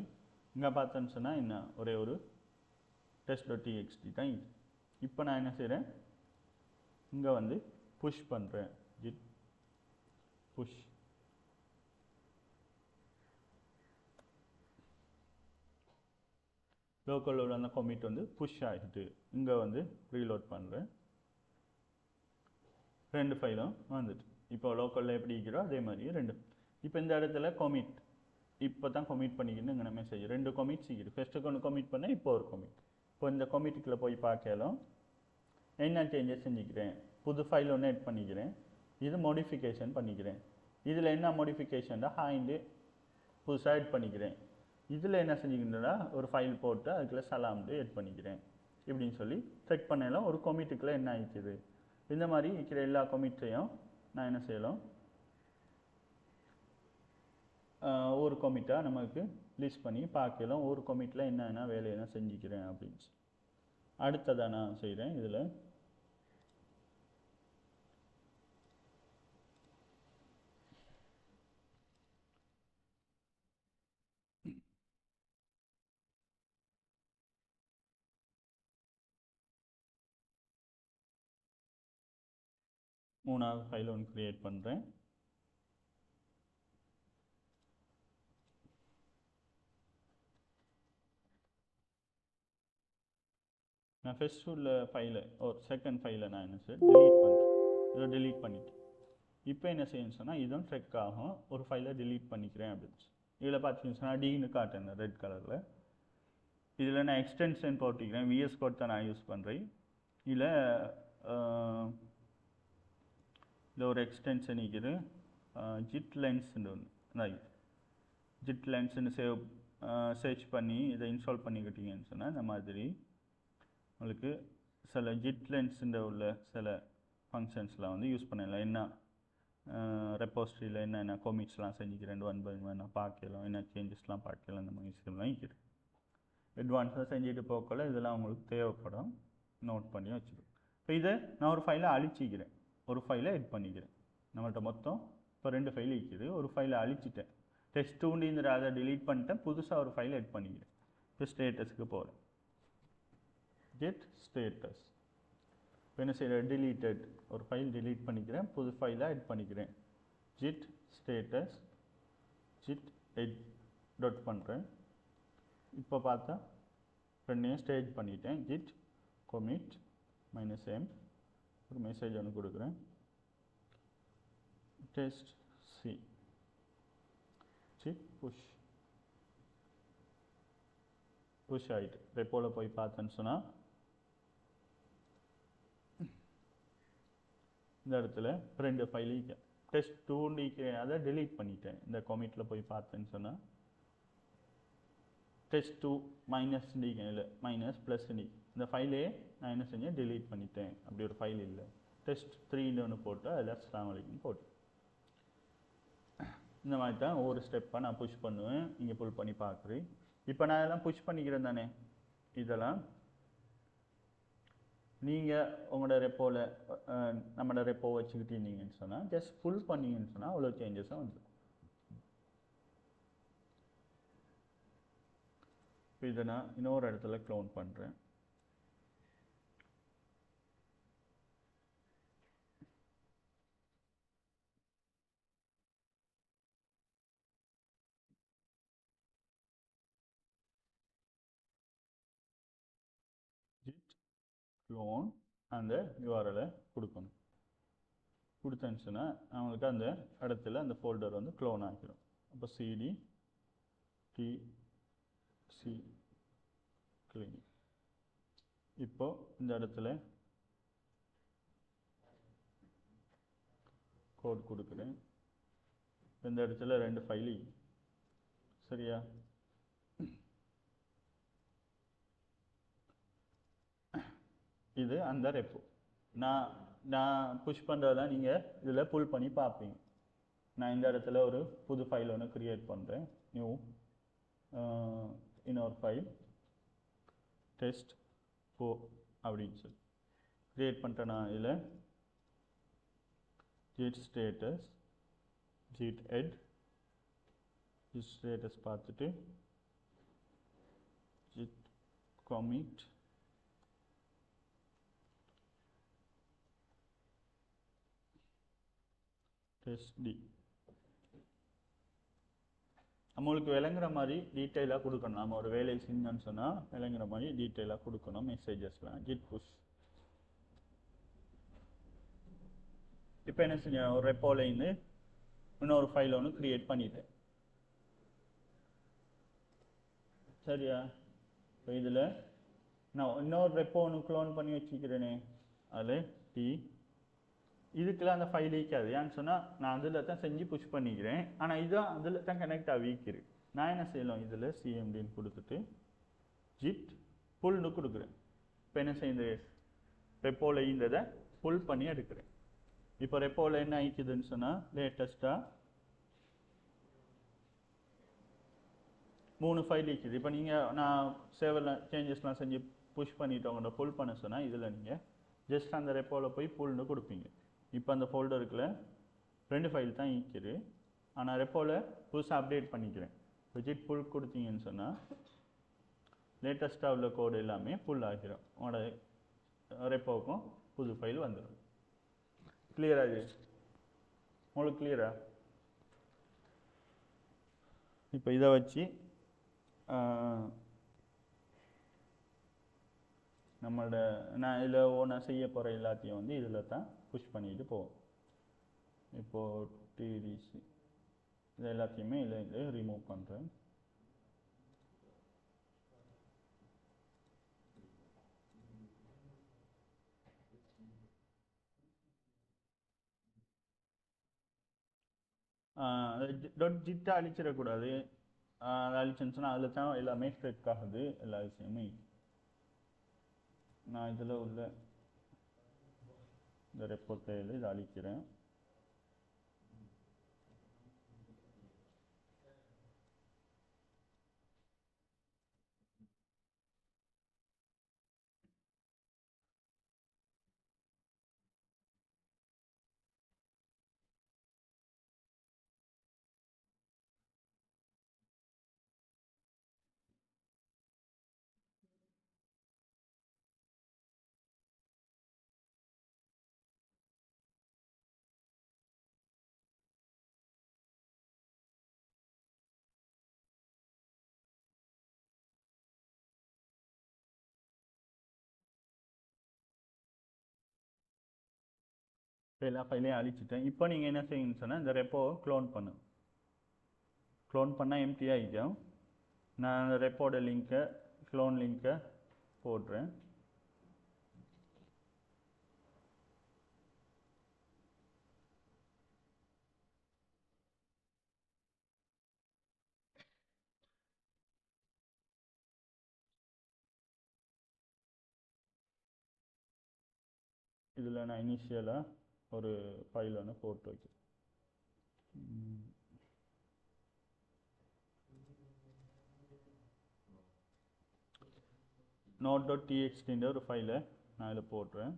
இங்கே பார்த்தேன்னு சொன்னால் என்ன ஒரே ஒரு test.txt தான் இது. இப்போ நான் என்ன செய்கிறேன், இங்கே வந்து புஷ் பண்ணுறேன், ஜிட் புஷ். லோக்கலோட அந்த கமிட் வந்து புஷ் ஆகிட்டு இங்கே வந்து ரீலோட் பண்ணுறேன். ரெண்டு ஃபைலும் வந்துட்டு. இப்போ லோக்கலில் எப்படி இருக்கிறோம் அதே மாதிரி ரெண்டு. இப்போ இந்த இடத்துல கொமிட், இப்போ தான் கொமிட் பண்ணிக்கணும் இங்கே மெசேஜ் ரெண்டு கொமிட் சீக்கிரம் ஃபஸ்ட்டுக்கு ஒன்று கொமிட் பண்ணேன், இப்போ ஒரு கொமிட். இப்போ இந்த கொமிட்டுக்குள்ளே போய் பார்க்கலாம் என்ன சேஞ்சஸ் செஞ்சுக்கிறேன், புது ஃபைல் ஒன்று எட் பண்ணிக்கிறேன், இது மோடிஃபிகேஷன் பண்ணிக்கிறேன். இதில் என்ன மோடிஃபிகேஷன்டா ஹாய்ந்து புதுசாக எட் பண்ணிக்கிறேன். இதில் என்ன செஞ்சுக்கிட்டா ஒரு ஃபைல் போட்டு அதுக்குள்ளே சலாம்டு எட் பண்ணிக்கிறேன். இப்படின்னு சொல்லி செக் பண்ணலாம் ஒரு கொமிட்டுக்குள்ளே என்ன ஆயிடுச்சுது. இந்த மாதிரி இருக்கிற எல்லா கொமிட்டையும் நான் என்ன செய்யலாம், ஒரு கொமிட்டாக நமக்கு லிஸ்ட் பண்ணி பார்க்கலாம். ஒரு கொமிட்டில் என்னென்ன வேலையெல்லாம் செஞ்சுக்கிறேன் அப்படின்னு சொல்லி. அடுத்ததாக நான் செய்கிறேன். இதில் மூணாவது ஃபைல் ஒன்று க்ரியேட் பண்ணுறேன். நான் ஃபஸ்ட்டு உள்ள ஃபைலை ஒரு செகண்ட் ஃபைலை நான் என்ன செய்ய டெலீட் பண்ணுறேன். இதை டெலீட் பண்ணிவிட்டு இப்போ என்ன செய்யணும்னு சொன்னால் இதுவும் ட்ரெக் ஆகும். ஒரு ஃபைலை டெலீட் பண்ணிக்கிறேன் அப்படின்னு சொல்லி இதில் பார்த்தீங்கன்னு சொன்னால் டீன்னு காட்டுங்க ரெட் கலரில். இதில் நான் எக்ஸ்டென்ஷன் போட்டிக்கிறேன், விஎஸ் கோட் தான் நான் யூஸ் பண்ணுறேன். இதில் ஒரு எக்ஸ்டென்ஷன் இருக்குது ஜிட் லென்ஸ்ன்னு ஒன்று. ஜிட் லென்ஸ்ன்னு சர்ச் பண்ணி இதை இன்ஸ்டால் பண்ணிக்கிட்டீங்கன்னு சொன்னால் இந்த மாதிரி உங்களுக்கு சில ஜிட் லென்ஸுன்ற உள்ள சில ஃபங்க்ஷன்ஸ்லாம் வந்து யூஸ் பண்ணலாம். என்ன ரெப்போஸ்ட்ரியில் என்னென்ன கொமிட்ஸ்லாம் செஞ்சுக்கிறேன் ஒன் பை ஒன் பார்க்கலாம், என்ன சேஞ்சஸ்லாம் பார்க்கலாம், இந்த மாதிரி விஷயம்லாம் இருக்குது. அட்வான்ஸாக செஞ்சுட்டு போக்கல இதெல்லாம் உங்களுக்கு தேவைப்படும், நோட் பண்ணி வச்சுருக்கோம். இப்போ இதை நான் ஒரு ஃபைலை அழிச்சிக்கிறேன், ஒரு ஃபைலை எட் பண்ணிக்கிறேன். நம்மள்கிட்ட மொத்தம் இப்போ ரெண்டு ஃபைல் இருக்குது. ஒரு ஃபைலை அழிச்சிட்டேன், டெஸ்ட்2ன்ற அதை டிலீட் பண்ணிட்டேன், புதுசாக ஒரு ஃபைலை எட் பண்ணிக்கிறேன். இப்போ ஸ்டேட்டஸுக்கு போகிறேன், get status. இப்போ என்ன செய்கிறேன், deleted ஒரு ஃபைல் delete பண்ணிக்கிறேன், புது ஃபைலாக எட் பண்ணிக்கிறேன். git status git edit dot பண்ணுறேன். இப்போ பார்த்தா ரெண்டையும் ஸ்டேஜ் பண்ணிட்டேன். git commit -m ஒரு மெசேஜ் ஒன்று கொடுக்குறேன், test c git push ஆகிட்டு. ரெப்போவில் போய் பார்த்தேன்னு சொன்னால் இந்த இடத்துல ரெண்டு ஃபைல் டெஸ்ட்2 அதை டெலீட் பண்ணிட்டேன். இந்த கொமிட்டில் போய் பார்த்தேன்னு சொன்னால் டெஸ்ட்2 -d இல்லை -+d இந்த ஃபைலே நான் என்ன செஞ்சேன் டெலீட் பண்ணிட்டேன். அப்படி ஒரு ஃபைல் இல்லை. test3ன்னு ஒன்று போட்டு அதில் அஸ்ஸலாமு அலைக்கும் போட்டு இந்த மாதிரி தான் ஒவ்வொரு ஸ்டெப்பாக நான் புஷ் பண்ணுவேன். இங்கே புல் பண்ணி பார்க்குறேன். இப்போ நான் இதெல்லாம் புஷ் பண்ணிக்கிறேன் தானே, இதெல்லாம் நீங்கள் உங்களோட ரெப்போவில் நம்மளோட ரெப்போ வச்சுக்கிட்டீங்கன்னு சொன்னால் ஜஸ்ட் ஃபுல் பண்ணிங்கன்னு சொன்னால் அவ்வளோ சேஞ்சஸாக வந்துடும். இப்போ இதை நான் இன்னொரு இடத்துல க்ளோன் பண்ணுறேன். க்ளோன் அந்த யூஆர்எலை கொடுக்கணும். கொடுத்தேன்னு சொன்னால் அவங்களுக்கு அந்த இடத்துல அந்த ஃபோல்டர் வந்து க்ளோன் ஆகிடும். அப்போ cd tc clean. இப்போ இந்த இடத்துல கோட் கொடுக்குறேன். இந்த இடத்துல ரெண்டு ஃபைல் சரியா. இது அந்த ரெப்போ நான் புஷ் பண்ணுறதெல்லாம் நீங்கள் இதில் புல் பண்ணி பார்ப்பீங்க. நான் இந்த இடத்துல ஒரு புது ஃபைல் ஒன்று க்ரியேட் பண்ணுறேன். நியூ இன்னொரு ஃபைல் test4 அப்படின்னு சொல்லி க்ரியேட் பண்ணிட்டேன். நான் இதில் git status git ed git status பார்த்துட்டு git commit testd நம்மளுக்கு விளங்குற மாதிரி டீட்டெயிலாக கொடுக்கணும். நம்ம ஒரு வேலை செஞ்சோன்னு சொன்னால் விளங்குற மாதிரி டீட்டெயிலாக கொடுக்கணும் மெசேஜஸ்லாம். git push இப்போ என்ன செஞ்சேன், ஒரு ரெப்போலேருந்து இன்னொரு ஃபைல் ஒன்று க்ரியேட் பண்ணிட்டேன். சரியா? இப்போ இதில் நான் இன்னொரு ரெப்போ ஒன்று க்ளோன் பண்ணி வச்சுக்கிறேனே, அதில் டி இதுக்கெல்லாம் அந்த ஃபைல் ஈக்காது. ஏன்னு சொன்னால் நான் அதில் தான் செஞ்சு புஷ் பண்ணிக்கிறேன். ஆனால் இதுதான் அதில் தான் கனெக்ட் ஆகிக்குது. நான் என்ன செய்யலாம், இதில் சிஎம்டின்னு கொடுத்துட்டு ஜிட் புல்னு கொடுக்குறேன். இப்போ என்ன செய்யுது, ரெப்போவில் இருந்ததை புல் பண்ணி எடுக்கிறேன். இப்போ ரெப்போவில் என்ன ஆயிக்குதுன்னு சொன்னால் லேட்டஸ்ட்டாக 3 ஃபைல் இருக்குது. இப்போ நீங்கள் நான் சேவெல்லாம் சேஞ்சஸ்லாம் செஞ்சு புஷ் பண்ணிவிட்டு உங்கள்கிட்ட புல் பண்ண சொன்னால் இதில் நீங்கள் ஜஸ்ட் அந்த ரெப்போவில் போய் புல்னு கொடுப்பீங்க. இப்போ அந்த ஃபோல்டருக்குள்ள 2 ஃபைல் தான் இருக்குது. ஆனால் ரெப்போவில் புதுசாக அப்டேட் பண்ணிக்கிறேன். ஜிட் புல் கொடுத்தீங்கன்னு சொன்னால் லேட்டஸ்ட்டாக உள்ள கோடு எல்லாமே புல் ஆகிரும். உங்களோட ரெப்போவுக்கும் புது ஃபைல் வந்துடும். கிளியரா? இது உங்களுக்கு கிளியரா? இப்போ இதை வச்சு நம்மளோட நான் இதில் ஒன்றா செய்ய போகிற எல்லாத்தையும் வந்து இதில் தான் புஷ் பண்ணிட்டு போவோம். இப்போது டிடிசி இது எல்லாத்தையுமே இதில் ரிமூவ் பண்ணுறேன். டாட் ஜிட்டை அழிச்சிடக்கூடாது. அதை அழிச்சுன்னு சொன்னால் அதில் தான் எல்லாமே ஸ்ட்ரெக் ஆகுது, எல்லா விஷயமே. நான் இதில் உள்ள இந்த ரெப்போ ஃபைல் இதை அழிக்கிறேன். இப்போ எல்லா ஃபைலையும் அழிச்சிட்டேன். இப்போ நீங்கள் என்ன செய்யணும்னு சொன்னால் இந்த ரெப்போவை க்ளோன் பண்ணு. க்ளோன் பண்ணால் எம்டி ஆகிக்கும். நான் அந்த ரெப்போட லிங்க்கை க்ளோன் லிங்க்கை போடுறேன். இதில் நான் இனிஷியலாக ஒரு ஃபைல் ஒன்று போட்டு வைக்கிறேன். node.txt ஒரு ஃபைலை நான் இதில் போடுறேன்.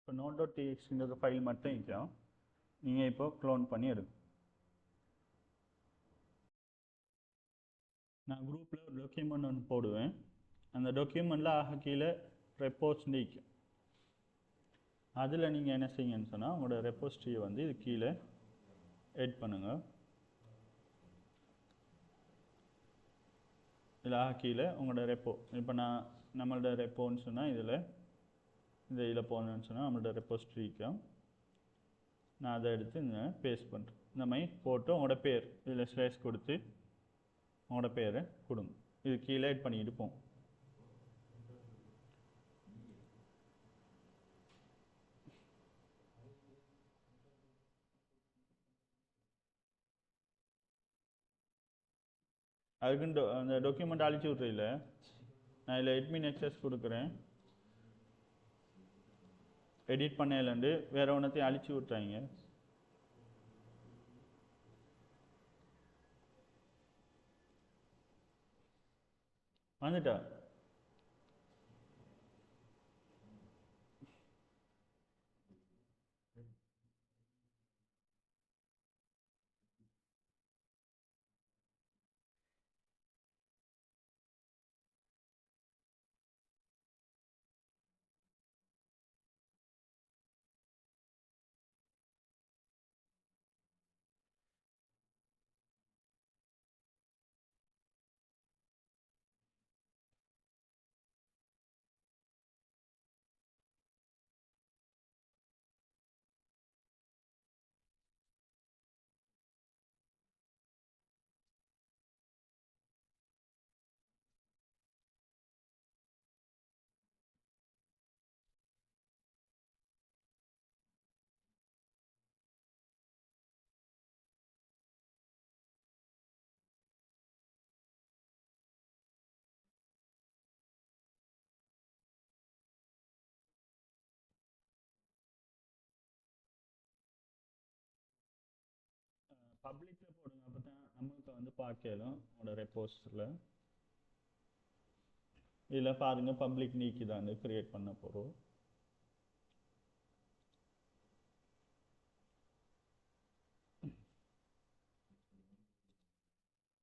இப்போ node.txt ஃபைல் மட்டும் இருக்கும். நீங்கள் இப்போ க்ளோன் பண்ணி எடுங்க. நான் குரூப்பில் ஒரு டாக்குமெண்ட் ஒன்று போடுவேன். அந்த டாக்குமெண்ட்டில் ஆக கீழே ரெப்போஸ் நிற்கும். அதில் நீங்கள் என்ன செய்யுங்கன்னு சொன்னால் உங்களோட ரெப்போஸ்ட்ரியை வந்து இது கீழே எட் பண்ணுங்கள். இதில் ஆக கீழே உங்களோட ரெப்போ, இப்போ நான் நம்மளோட ரெப்போன்னு சொன்னால் இதில் போகணுன்னு சொன்னால் நம்மளோட ரெப்போஸ்ட்ரிக்கும் நான் அதை எடுத்து இந்த பேஸ்ட் பண்ணுறேன். இந்த மாதிரி போட்டு உங்களோட பேர் இதில் ஸ்லேஸ் கொடுத்து உங்களோட பேரை கொடுங்க. இது கீழே எட் பண்ணிட்டு போங்க. அதுக்கு அந்த டாக்குமெண்ட் அழிச்சு விட்றதில்ல. நான் இதில் admin access கொடுக்குறேன். எடிட் பண்ணலண்டு வேற ஒன்றத்தையும் அழிச்சு விட்றாங்க. வந்துட்டா பப்ளிக்கில் போடுங்க. அப்போ தான் நம்மளுக்கு வந்து பார்க்கலாம் உங்களோட ரெப்போஸில். இதில் பாருங்கள் பப்ளிக் நீக்கி தான் கிரியேட் பண்ண போகிறோம்.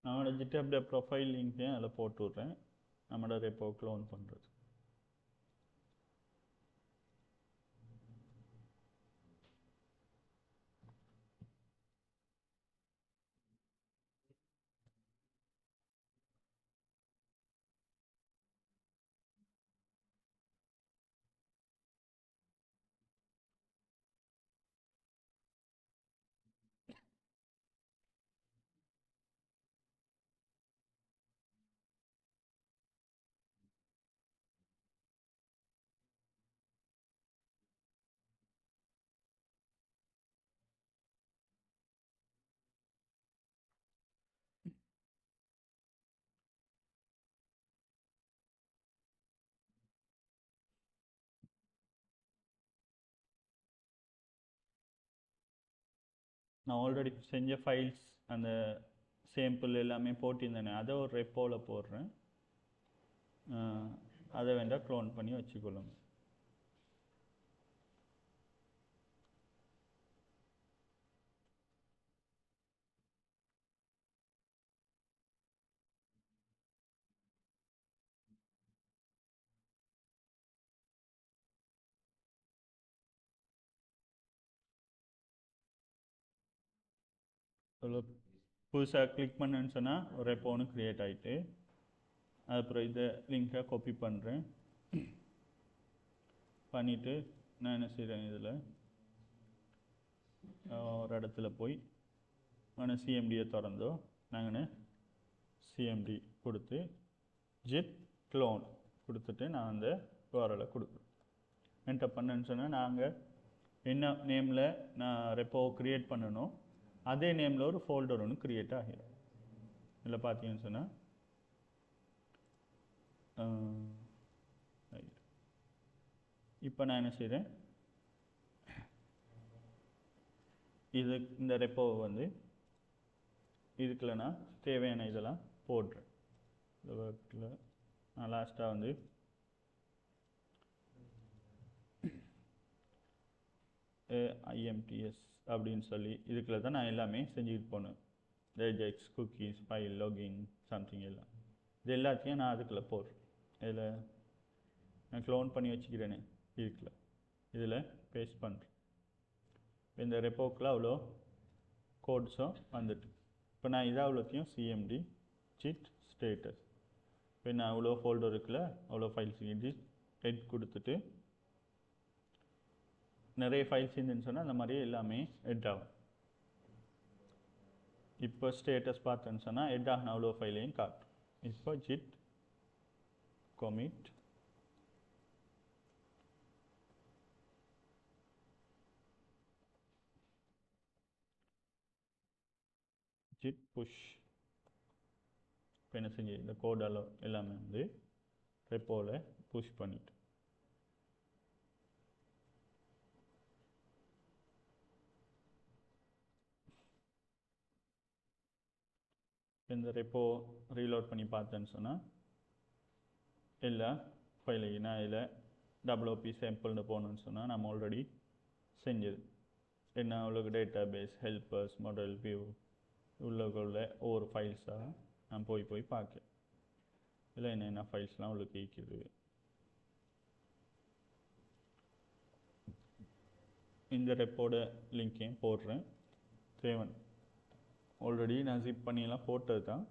நம்மளோட GitHub ப்ரொஃபைல் லிங்க்கையும் அதில் போட்டு விட்றேன். நம்மளோட ரெப்போ க்ளோன் பண்ணுறது. நான் ஆல்ரெடி செஞ்ச ஃபைல்ஸ் அந்த சேம்பிள் எல்லாமே போட்டிருந்தேனே அதை ஒரு ரெப்போவில் போடுறேன். அதை வேண்டாம் க்ளோன் பண்ணி வச்சுக்கொள்ளுங்க. புதுசாக கிளிக் பண்ணுன்னு சொன்னால் ஒரு ரெப்போ ஒன்று க்ரியேட் ஆகிட்டு, அப்புறம் இதை லிங்கை காப்பி பண்ணுறேன். பண்ணிவிட்டு நான் என்ன செய்கிறேன், இதில் ஒரு இடத்துல போய் நான் சிஎம்டியை திறந்தோ நாங்கள் சிஎம்டி கொடுத்து ஜிட் க்ளோன் கொடுத்துட்டு நான் அந்த URL கொடுக்குறேன். என்டர் பண்ணேன்னு சொன்னால் நாங்கள் என்ன நேமில் நான் ரெப்போ க்ரியேட் பண்ணணும் அதே நேமில் ஒரு ஃபோல்டர் ஒன்று க்ரியேட் ஆகிடும். இதில் பார்த்தீங்கன்னு சொன்னால் இப்போ நான் என்ன செய்கிறேன், இந்த ரெப்போவை வந்து இதுக்குள்ள நான் தேவையான இதெல்லாம் போடுறேன். இந்த ஒர்க்கில் நான் லாஸ்ட்டாக வந்து IMTS அப்படின்னு சொல்லி இதுக்குள்ள தான் நான் எல்லாமே செஞ்சுக்கிட்டு போனேன். Regex, cookies, file, login, something எல்லாம் இது எல்லாத்தையும் நான் அதுக்குள்ளே போடுறேன். இதில் நான் க்ளோன் பண்ணி வச்சுக்கிறேனே இதுக்குள்ள இதில் பேஸ்ட் பண்ணுறேன். இந்த ரெப்போக்கில் அவ்வளோ கோட்ஸும் வந்துட்டு இப்போ நான் இதை அவ்வளோத்தையும் சிஎம்டி ஜிட் ஸ்டேட்டஸ் இப்போ நான் அவ்வளோ ஃபோல்டர் இருக்குல்ல அவ்வளோ ஃபைல்ஸ் ஹெட் கொடுத்துட்டு நிறைய ஃபைல்ஸ் இருந்துன்னு சொன்னால் அந்த மாதிரியே எல்லாமே ஹெட் ஆகும். இப்போ ஸ்டேட்டஸ் பார்த்தேன்னு சொன்னால் ஹெட் ஆகின அவ்வளோ ஃபைலையும் காட்டும். இப்போ ஜிட் commit git push இப்போ என்ன செஞ்சு இந்த கோடெல்லாம் எல்லாமே வந்து ரெப்போவில் புஷ் பண்ணிட்டு இந்த ரெப்போ ரீலோட் பண்ணி பார்த்தேன்னு சொன்னால் எல்லா ஃபைலையும் நான் இதில் WP சாம்பிள்னு போகணுன்னு சொன்னால் நம்ம ஆல்ரெடி செஞ்சது என்ன உங்களுக்கு database helpers model view உள்ள ஒவ்வொரு ஃபைல்ஸாக நான் போய் பார்க்க இல்லை என்னென்ன ஃபைல்ஸ்லாம் உங்களுக்கு இருக்குது. இந்த ரெப்போட லிங்க்கையும் போடுறேன். தேவன் ஆல்ரெடி நான் ஜிப் பண்ணியெல்லாம் போட்டது தான்.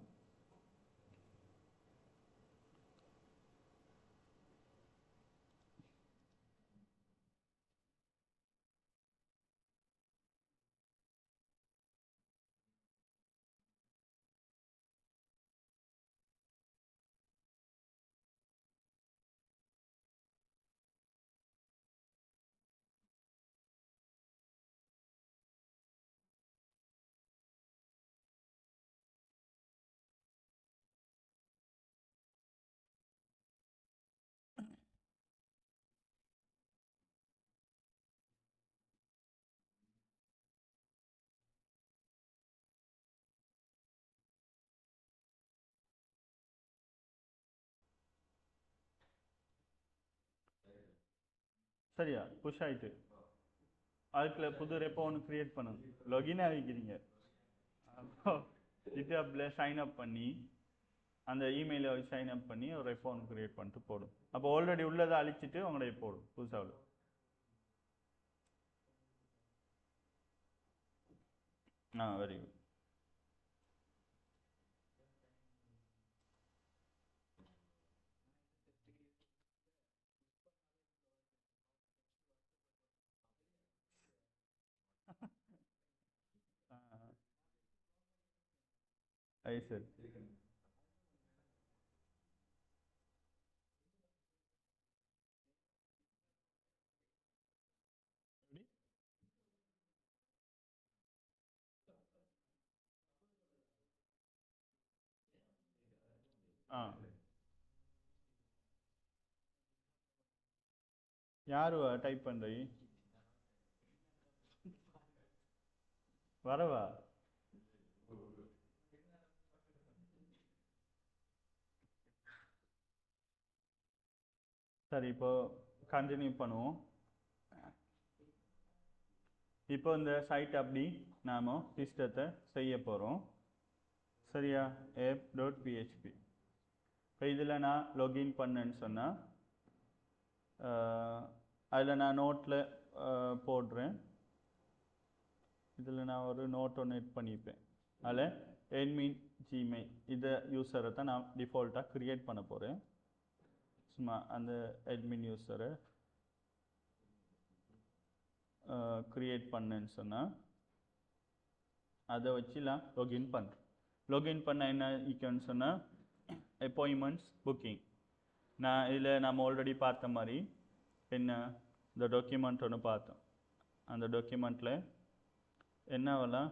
சரியா புஷ் ஆகிட்டு அதுக்குள்ள புது ரெப்போ ஒன்று க்ரியேட் பண்ணணும். லொகின் ஆகிக்கிறீங்க, அப்போ GitHubல சைன் அப் பண்ணி அந்த இமெயிலை சைன் அப் பண்ணி ஒரு ரெப்போ ஒன்று க்ரியேட் பண்ணிட்டு போடும். அப்போ ஆல்ரெடி உள்ளதை அழிச்சிட்டு உங்களுடைய போடும் புதுசாக. Very good. அது சரி. யாரு டைப் பண்ணுறீ வரவா? சரி, இப்போ கண்டினியூ பண்ணுவோம். இப்போ இந்த சைட் அப்படி நாம் சிஸ்டத்தை செய்ய போகிறோம். சரியா? app.php. இப்போ இதில் நான் லொகின் பண்ணேன்னு சொன்னால் அதில் நான் நோட்டில் போடுறேன். இதில் நான் ஒரு நோட் ஒன்று எட் பண்ணிப்பேன். அதில் admin gmail இதை யூஸரை தான் நான் டிஃபால்ட்டாக க்ரியேட் பண்ண போகிறேன். சும்மா அந்த admin யூஸரை க்ரியேட் பண்ணேன்னு சொன்னால் அதை வச்சு நான் லொகின் பண்ணுறேன். லொகின் பண்ண என்ன ஈக்குன்னு சொன்னால் அப்பாயின்மெண்ட்ஸ் புக்கிங். நான் இதில் நம்ம ஆல்ரெடி பார்த்த மாதிரி என்ன இந்த டாக்குமெண்ட் ஒன்று பார்த்தோம். அந்த டாக்குமெண்ட்டில் என்னவெல்லாம்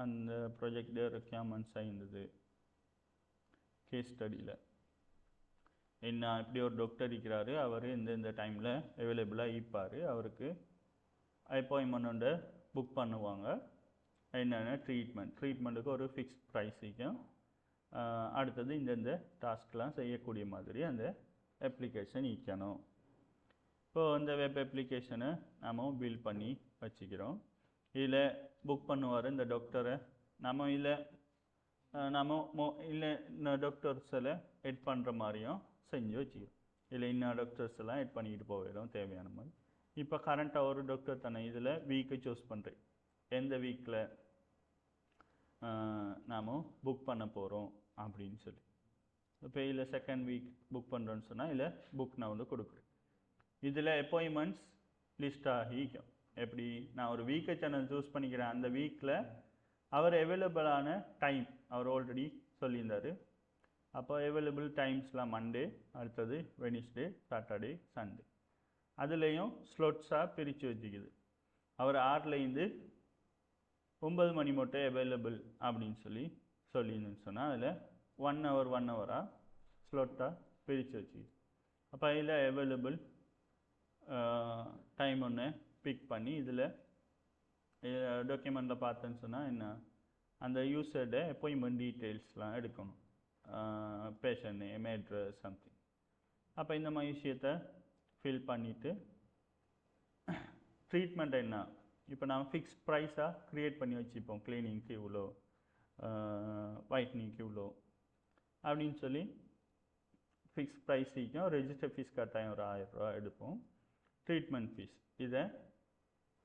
அந்த ப்ராஜெக்ட் ரெக்யர்மெண்ட்ஸ் ஆகிருந்தது. கேஸ் ஸ்டடியில் என்ன இப்படி ஒரு டாக்டர் இருக்கிறாரு, அவர் இந்த டைமில் அவைலபிளாக இருப்பார், அவருக்கு அப்பாயின்மெண்ட் ஒன்று புக் பண்ணுவாங்க. என்னென்ன ட்ரீட்மெண்ட்டுக்கு ஒரு ஃபிக்ஸ் ப்ரைஸ் இருக்கும். அடுத்தது இந்த டாஸ்க்லாம் செய்யக்கூடிய மாதிரி அந்த அப்ளிகேஷன் இருக்கணும். இப்போது இந்த வெப் அப்ளிகேஷனை நாம் பில்ட் பண்ணி வச்சுக்கிறோம். இதில் புக் பண்ணுவார் இந்த டாக்டரை. நம்ம இல்லை இன்னும் டாக்டர்ஸில் எட் பண்ணுற மாதிரியும் செஞ்சு வச்சுக்கிறோம். இல்லை இன்னும் டாக்டர்ஸ் எல்லாம் எட் பண்ணிக்கிட்டு போயிடும் தேவையான மாதிரி. இப்போ கரண்ட்டாக ஒரு டாக்டர் தானே, இதில் வீக்கை சூஸ் பண்ணுறேன். எந்த வீக்கில் நாம் புக் பண்ண போகிறோம் அப்படின்னு சொல்லி. இப்போ இதில் செகண்ட் வீக் புக் பண்ணுறோன்னு சொன்னால் இதில் புக் நான் வந்து கொடுக்குறேன். இதில் அப்பாயின்மெண்ட்ஸ் லிஸ்ட் ஆகிக்கும். எப்படி நான் ஒரு வீக்கை சேனல் சூஸ் பண்ணிக்கிறேன். அந்த வீக்கில் அவர் அவைலபிளான டைம் அவர் ஆல்ரெடி சொல்லியிருந்தார். அப்போ அவைலபிள் டைம்ஸ்லாம் மண்டே, அடுத்தது வெனிஸ்டே, சாட்டர்டே, சண்டே. அதுலேயும் ஸ்லொட்ஸாக பிரித்து வச்சுக்குது. அவர் 6லேருந்து 9 மணி மட்டும் அவைலபிள் அப்படின்னு சொல்லியிருந்துன்னு சொன்னால் அதில் 1 ஹவராக ஸ்லொட்டாக பிரித்து வச்சு அப்போ இதில் அவைலபிள் டைம் ஒன்று பிக் பண்ணி இதில் டாக்குமெண்ட்டில் பார்த்தேன்னு சொன்னால் என்ன அந்த யூசரோட அப்பாயின்மெண்ட் டீட்டெயில்ஸ்லாம் எடுக்கணும் பேஷண்ட் நேம் அட்ரஸ் சம்திங் அப்போ இந்த மாதிரி விஷயத்தை ஃபில் பண்ணிவிட்டு ட்ரீட்மெண்ட் என்ன இப்போ நான் ஃபிக்ஸ்ட் ப்ரைஸாக க்ரியேட் பண்ணி வச்சுப்போம் க்ளீனிங்க்கு இவ்வளோ ஒயிட்னிங்க்கு இவ்வளோ அப்படின்னு சொல்லி ஃபிக்ஸ் ப்ரைஸிக்கும் ரெஜிஸ்டர் ஃபீஸ் கட்டாயம் ஒரு 1000 ரூபா எடுப்போம் ட்ரீட்மெண்ட் ஃபீஸ் இதை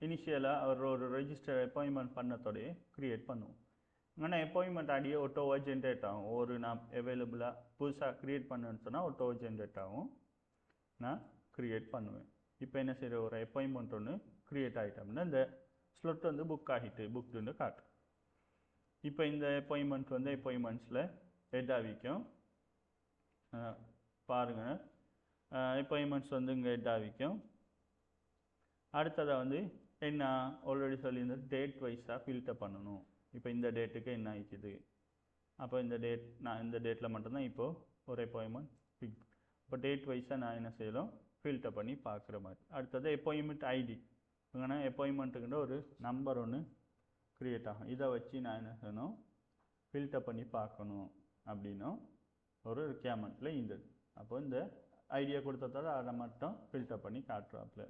இனிஷியலாக அவர் ஒரு ரெஜிஸ்டர் அப்பாயின்மெண்ட் பண்ணத்தோடையே க்ரியேட் பண்ணுவோம் ஆனால் அப்பாயின்மெண்ட் அடியே ஒட்டோவாக ஜென்ரேட் ஆகும் ஒரு நான் அவைலபிளாக புதுசாக க்ரியேட் பண்ணேன்னு சொன்னால் ஒட்டோவாக ஜென்ரேட் ஆகும் நான் க்ரியேட் பண்ணுவேன் இப்போ என்ன செய்கிற ஒரு அப்பாயின்மெண்ட் ஒன்று க்ரியேட் ஆகிட்டோம்னா இந்த ஸ்லொட் வந்து புக் ஆகிட்டு புக்குன்னு காட்டும் இப்போ இந்த அப்பாயின்மெண்ட் வந்து அப்பாயின்மெண்ட்ஸில் ஹெட் ஆகிக்கும் பாருங்கள் அப்பாயின்மெண்ட்ஸ் வந்து இங்கே ஹெட் ஆகிக்கும் அடுத்ததாக வந்து என்ன ஆல்ரெடி சொல்லியிருந்தது டேட் வைஸாக ஃபில்டர் பண்ணணும் இப்போ இந்த டேட்டுக்கு என்ன ஆகிக்குது அப்போ இந்த டேட் நான் இந்த டேட்டில் மட்டும்தான் இப்போது ஒரு அப்பாயின்மெண்ட் ஃபிக்ஸ் இப்போ டேட் வைஸாக நான் என்ன செய்யலாம் ஃபில்டர் பண்ணி பார்க்குற மாதிரி அடுத்தது அப்பாயின்மெண்ட் ஐடி ஏன்னா அப்பாயின்மெண்ட்டுக்குன்ற ஒரு நம்பர் ஒன்று க்ரியேட் ஆகும் இதை வச்சு நான் என்ன செய்யணும் ஃபில்டர் பண்ணி பார்க்கணும் அப்படின்னும் ஒரு ரிக்யர்மெண்ட்டில் இருந்தது அப்போ இந்த ஐடியா கொடுத்ததால அதை மட்டும் ஃபில்டர் பண்ணி காட்டுறாப்புல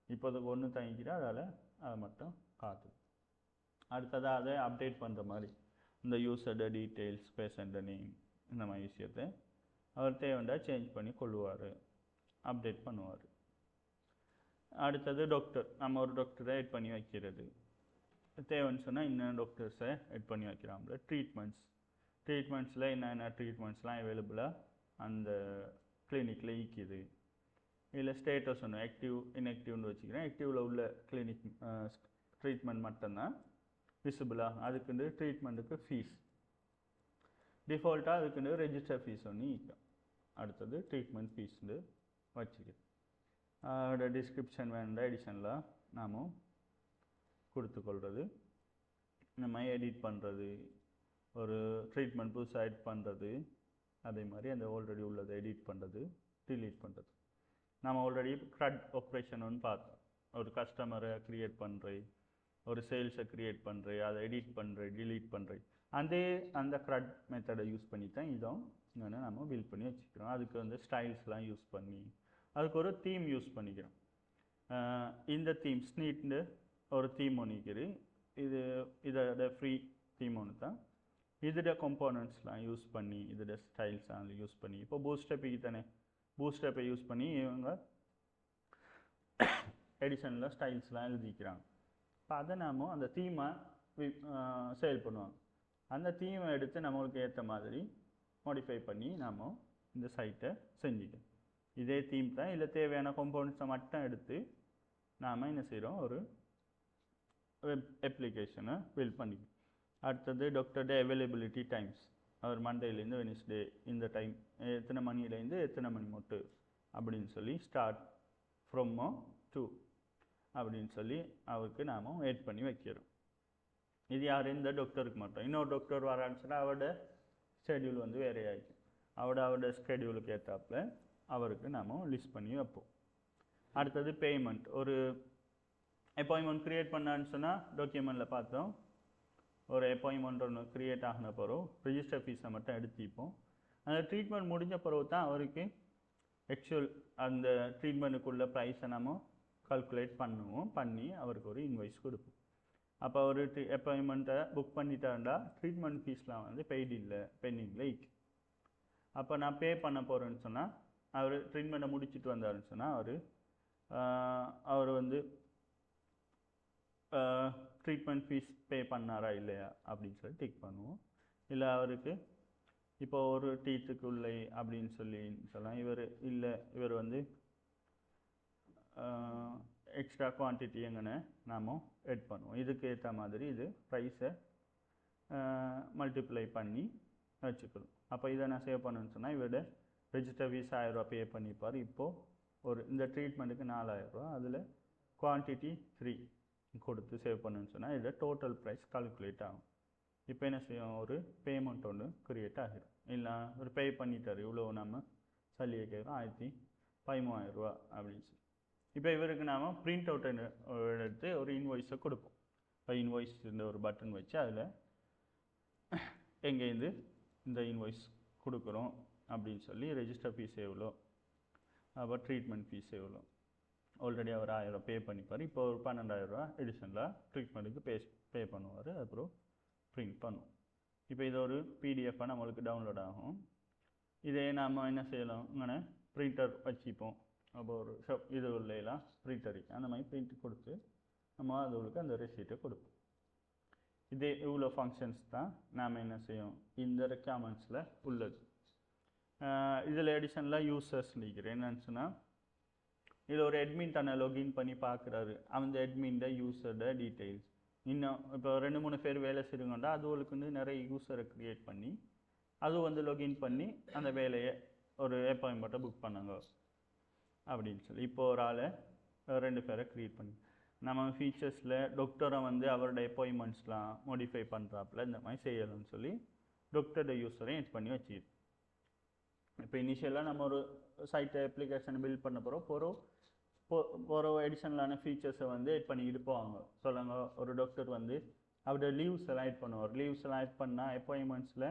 இப்போதுக்கு ஒன்று தங்கிக்கிறா அதால் அதை மட்டும் காட்டுது அடுத்ததாக அதை அப்டேட் பண்ணுற மாதிரி இந்த யூசரோட டீட்டெயில்ஸ் பேஷண்ட் நேம் இந்த மாதிரி விஷயத்தை அவர் தேவைண்டா சேஞ்ச் பண்ணி கொள்ளுவார் அப்டேட் பண்ணுவார் அடுத்தது டாக்டர் நம்ம ஒரு டாக்டரை எட் பண்ணி வைக்கிறது தேவைன்னு சொன்னால் இன்னும் டாக்டர்ஸை எட் பண்ணி வைக்கிறாங்கள ட்ரீட்மெண்ட்ஸில் என்னென்ன ட்ரீட்மெண்ட்ஸ்லாம் அவைலபிளாக அந்த கிளினிக்கில் ஈக்குது இதில் ஸ்டேட்டஸ் ஒன்று ஆக்டிவ் இன்ஆக்டிவ்னு வச்சுக்கிறேன் ஆக்டிவில் உள்ள கிளினிக் ட்ரீட்மெண்ட் மட்டும்தான் விசிபிளாக அதுக்குண்டு ட்ரீட்மெண்ட்டுக்கு ஃபீஸ் டிஃபால்ட்டாக அதுக்குண்டு ரெஜிஸ்டர் ஃபீஸ் ஒன்று ஈக்கும் அடுத்தது ட்ரீட்மெண்ட் ஃபீஸ்னு வச்சுக்கிறேன் அதோட டிஸ்கிரிப்ஷன் வேண்ட எடிஷனில் நாம் கொடுத்துக்கொள்வது இந்த மாதிரி எடிட் பண்ணுறது ஒரு ட்ரீட்மெண்ட் புதுசாக எடிட் பண்ணுறது அதே மாதிரி அந்த ஆல்ரெடி உள்ளதை எடிட் பண்ணுறது டிலீட் பண்ணுறது நம்ம ஆல்ரெடி க்ரட் ஆப்ரேஷன் ஒன்று பார்த்தோம் ஒரு கஸ்டமரை க்ரியேட் பண்ணுறேன் ஒரு சேல்ஸை க்ரியேட் பண்ணுறேன் அதை எடிட் பண்ணுறேன் டிலீட் பண்ணுறேன் அந்த க்ரட் மெத்தடை யூஸ் பண்ணி தான் இதுவும் இங்கே நம்ம பில்ட் பண்ணி வச்சுக்கிறோம் அதுக்கு வந்து ஸ்டைல்ஸ்லாம் யூஸ் பண்ணி அதுக்கு ஒரு தீம் யூஸ் பண்ணிக்கிறோம் இந்த தீம் ஸ்னீட்னு ஒரு தீம் ஒன்று இருக்குது இதோட ஃப்ரீ தீம் ஒன்று தான் இதோட கம்போனன்ட்ஸ்லாம் யூஸ் பண்ணி இதோட ஸ்டைல்ஸ்லாம் யூஸ் பண்ணி இப்போ பூஸ்டப்பிக்கு தானே பூஸ்டப்பை யூஸ் பண்ணி இவங்க எடிஷனில் ஸ்டைல்ஸ்லாம் எழுதிக்கிறாங்க இப்போ அதை நாம் அந்த தீமை சேல் பண்ணுவாங்க அந்த தீமை எடுத்து நம்மளுக்கு ஏற்ற மாதிரி மாடிஃபை பண்ணி நாம் இந்த சைட்டை செஞ்சுக்கணும் இதே தீம் தான் இல்லை தேவையான கம்போனன்ட்ஸை மட்டும் எடுத்து நாம் என்ன செய்கிறோம் ஒரு வெப் அப்ளிகேஷனை பில்ட் பண்ணிக்கணும் அடுத்தது டாக்டர்டே அவைலபிலிட்டி டைம்ஸ் அவர் மண்டேலேருந்து வெனிஸ்டே இந்த டைம் எத்தனை மணிலேருந்து எத்தனை மணி மட்டும் அப்படின்னு சொல்லி ஸ்டார்ட் ஃப்ரம்மோ டூ அப்படின்னு சொல்லி அவருக்கு நாம் வெயிட் பண்ணி வைக்கிறோம் இது யார் இந்த டாக்டருக்கு மட்டும் இன்னொரு டாக்டர் வரான்னு சொன்னால் அவரோட ஷெட்யூல் வந்து வேறே ஆகிடும் அவரோட ஸ்கெடியூலுக்கு ஏற்றாப்புல அவருக்கு நாம் லிஸ்ட் பண்ணி வைப்போம் அடுத்தது பேமெண்ட் ஒரு அப்பாயின்மெண்ட் க்ரியேட் பண்ணான்னு சொன்னால் டாக்குமெண்ட்டில் பார்த்தோம் ஒரு அப்பாயின்மெண்ட் ஒன்று க்ரியேட் ஆகின பிறகு ரிஜிஸ்டர் ஃபீஸை மட்டும் எடுத்துப்போம் அந்த ட்ரீட்மெண்ட் முடிஞ்ச பிறகு தான் அவருக்கு ஆக்சுவல் அந்த ட்ரீட்மெண்ட்டுக்குள்ள ப்ரைஸை நம்ம கால்குலேட் பண்ணி அவருக்கு ஒரு இன்வாய்ஸ் கொடுப்போம் அப்போ ஒரு அப்பாயின்மெண்ட்டை புக் பண்ணிட்டாண்டா ட்ரீட்மெண்ட் ஃபீஸ்லாம் வந்து பெய்டு இல்லை பெண்டிங்கில் இருக்கு அப்போ நான் பே பண்ண போகிறேன்னு சொன்னால் அவர் ட்ரீட்மெண்ட்டை முடிச்சுட்டு வந்தாருன்னு சொன்னால் அவர் வந்து ட்ரீட்மெண்ட் ஃபீஸ் பே பண்ணாரா இல்லையா அப்படின்னு சொல்லி டிக் பண்ணுவோம் இல்லை அவருக்கு இப்போ ஒரு டீத்துக்கு உள்ளே அப்படின்னு சொல்லலாம் இவர் வந்து எக்ஸ்ட்ரா குவான்டிட்டி எங்கன்னு நாம் எட் பண்ணுவோம் இதுக்கு ஏற்ற மாதிரி இது ப்ரைஸை மல்டிப்ளை பண்ணி வச்சுக்கணும் அப்போ இதை நான் சேவ் பண்ணணுன்னு சொன்னால் இவரோட ரெஜிஸ்டர் ஃபீஸ் 1000 ரூபா பே பண்ணிப்பார் இப்போது ஒரு இந்த ட்ரீட்மெண்ட்டுக்கு 4000 ரூபா அதில் குவான்டிட்டி 3 கொடுத்து சேவ் பண்ணுன்னு சொன்னால் இதில் டோட்டல் ப்ரைஸ் கால்குலேட் ஆகும் இப்போ என்ன செய்யும், ஒரு பேமெண்ட் ஒன்று கிரியேட் ஆகிடும். இல்லை ஒரு பே பண்ணிட்டார், இவ்வளோ நம்ம சல்லியை கேட்குறோம் 13,000 ரூபா அப்படின்னு சொல்லி. இப்போ இவருக்கு நாம் பிரிண்ட் அவுட் எடுத்து ஒரு இன்வாய்ஸை கொடுப்போம். இப்போ இன்வாய்ஸ் இந்த ஒரு பட்டன் வச்சு அதில் எங்கேருந்து இந்த இன்வாய்ஸ் கொடுக்குறோம் அப்படின்னு சொல்லி ரெஜிஸ்டர் ஃபீஸ் எவ்வளோ, அப்போ ட்ரீட்மெண்ட் ஃபீஸ் எவ்வளோ, ஆல்ரெடி அவர் 1000 பே பண்ணிப்பார், இப்போ ஒரு 12,000 ரூபா எடிஷனலாக ட்ரீட்மெண்ட்டுக்கு பே பண்ணுவார், அப்புறம் பிரிண்ட் பண்ணுவோம். இப்போ இது ஒரு பிடிஎஃபாக நம்மளுக்கு டவுன்லோட் ஆகும். இதே நாம் என்ன செய்யலாம், இங்கே பிரிண்டர் வச்சுப்போம். அப்போ ஒரு இது உள்ளலாம் பிரிண்டர் அந்த மாதிரி பிரிண்ட் கொடுத்து நம்ம அதுகளுக்கு அந்த ரெசிப்டை கொடுப்போம். இதே இவ்வளோ ஃபங்க்ஷன்ஸ் தான் நாம் என்ன செய்யும் இந்த ரெக்யர்மெண்ட்ஸில் உள்ளது. இதில் எடிஷனில் யூசர்ஸ் நிற்கிறேன் என்னன்னு சொன்னால், இதில் ஒரு அட்மின் தன்னை லொகின் பண்ணி பார்க்குறாரு, அந்த அட்மின்ட யூசரோட டீட்டெயில்ஸ். இன்னும் இப்போ 2-3 பேர் வேலை செய்யுங்கண்டா அதுகளுக்கு வந்து நிறைய யூசரை க்ரியேட் பண்ணி அது வந்து லொகின் பண்ணி அந்த வேலையை ஒரு அப்பாயின்மெண்ட்டை புக் பண்ணுங்க அப்படின்னு சொல்லி. இப்போ ஒரு ஆளை 2 பேரை க்ரியேட் பண்ணி நம்ம ஃபீச்சர்ஸில் டாக்டரை வந்து அவரோட அப்பாயின்மெண்ட்ஸ்லாம் மாடிஃபை பண்ணுறாப்புல இந்த மாதிரி செய்யணும்னு சொல்லி டாக்டரோட யூஸரையும் எட் பண்ணி வச்சுக்கிது. இப்போ இனிஷியலாக நம்ம ஒரு சைட் அப்ளிகேஷன் பில்ட் பண்ண போகிறோம் எடிஷனலான ஃபீச்சர்ஸை வந்து எட் பண்ணிக்கிட்டு போவாங்க. சொல்லுங்க, ஒரு டாக்டர் வந்து அவரோட லீவ்ஸ் எல்லாம் எட் பண்ணுவார். லீவ்ஸ் எல்லாம் எட் பண்ணால் அப்பாயின்மெண்ட்ஸில்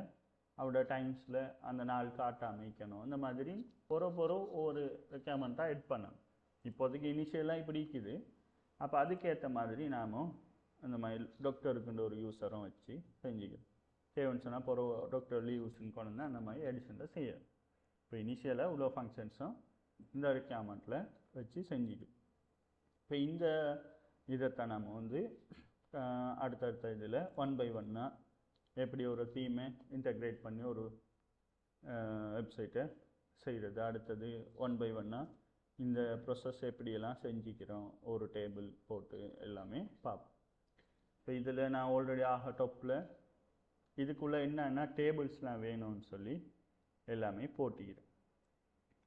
அவரோட டைம்ஸில் அந்த நாள் காட்ட அமைக்கணும். இந்த மாதிரி ஒவ்வொரு ரெக்யர்மெண்ட்டாக எட் பண்ணணும். இப்போதைக்கு இனிஷியலாக இப்படி இருக்குது. அப்போ அதுக்கேற்ற மாதிரி நாம் அந்த மாதிரி டாக்டருக்குன்ற ஒரு யூஸரும் வச்சு செஞ்சுக்கணும். தேவைன்னு சொன்னால் டாக்டர் லீவ்ஸ்ன்னு கொண்டு வந்து அந்த மாதிரி எடிஷனில் செய்யணும். இப்போ இனிஷியலாக இவ்வளோ ஃபங்க்ஷன்ஸும் இந்த ரெக்யர்மெண்ட்டில் வச்சு செஞ்சுக்கணும். இப்போ இந்த இதைத்தான் நம்ம வந்து அடுத்தடுத்த இதில் 1 by 1 எப்படி ஒரு தீமை இன்டகிரேட் பண்ணி ஒரு வெப்சைட்டை செய்கிறது, அடுத்தது 1 by 1 இந்த ப்ரொசஸ் எப்படியெல்லாம் செஞ்சுக்கிறோம், ஒரு டேபிள் போட்டு எல்லாமே பார்ப்போம். இப்போ இதில் நான் ஆல்ரெடி டாப்பில் இதுக்குள்ளே என்னென்னா டேபிள்ஸ்லாம் வேணும்னு சொல்லி எல்லாமே போட்டிக்கிறேன்.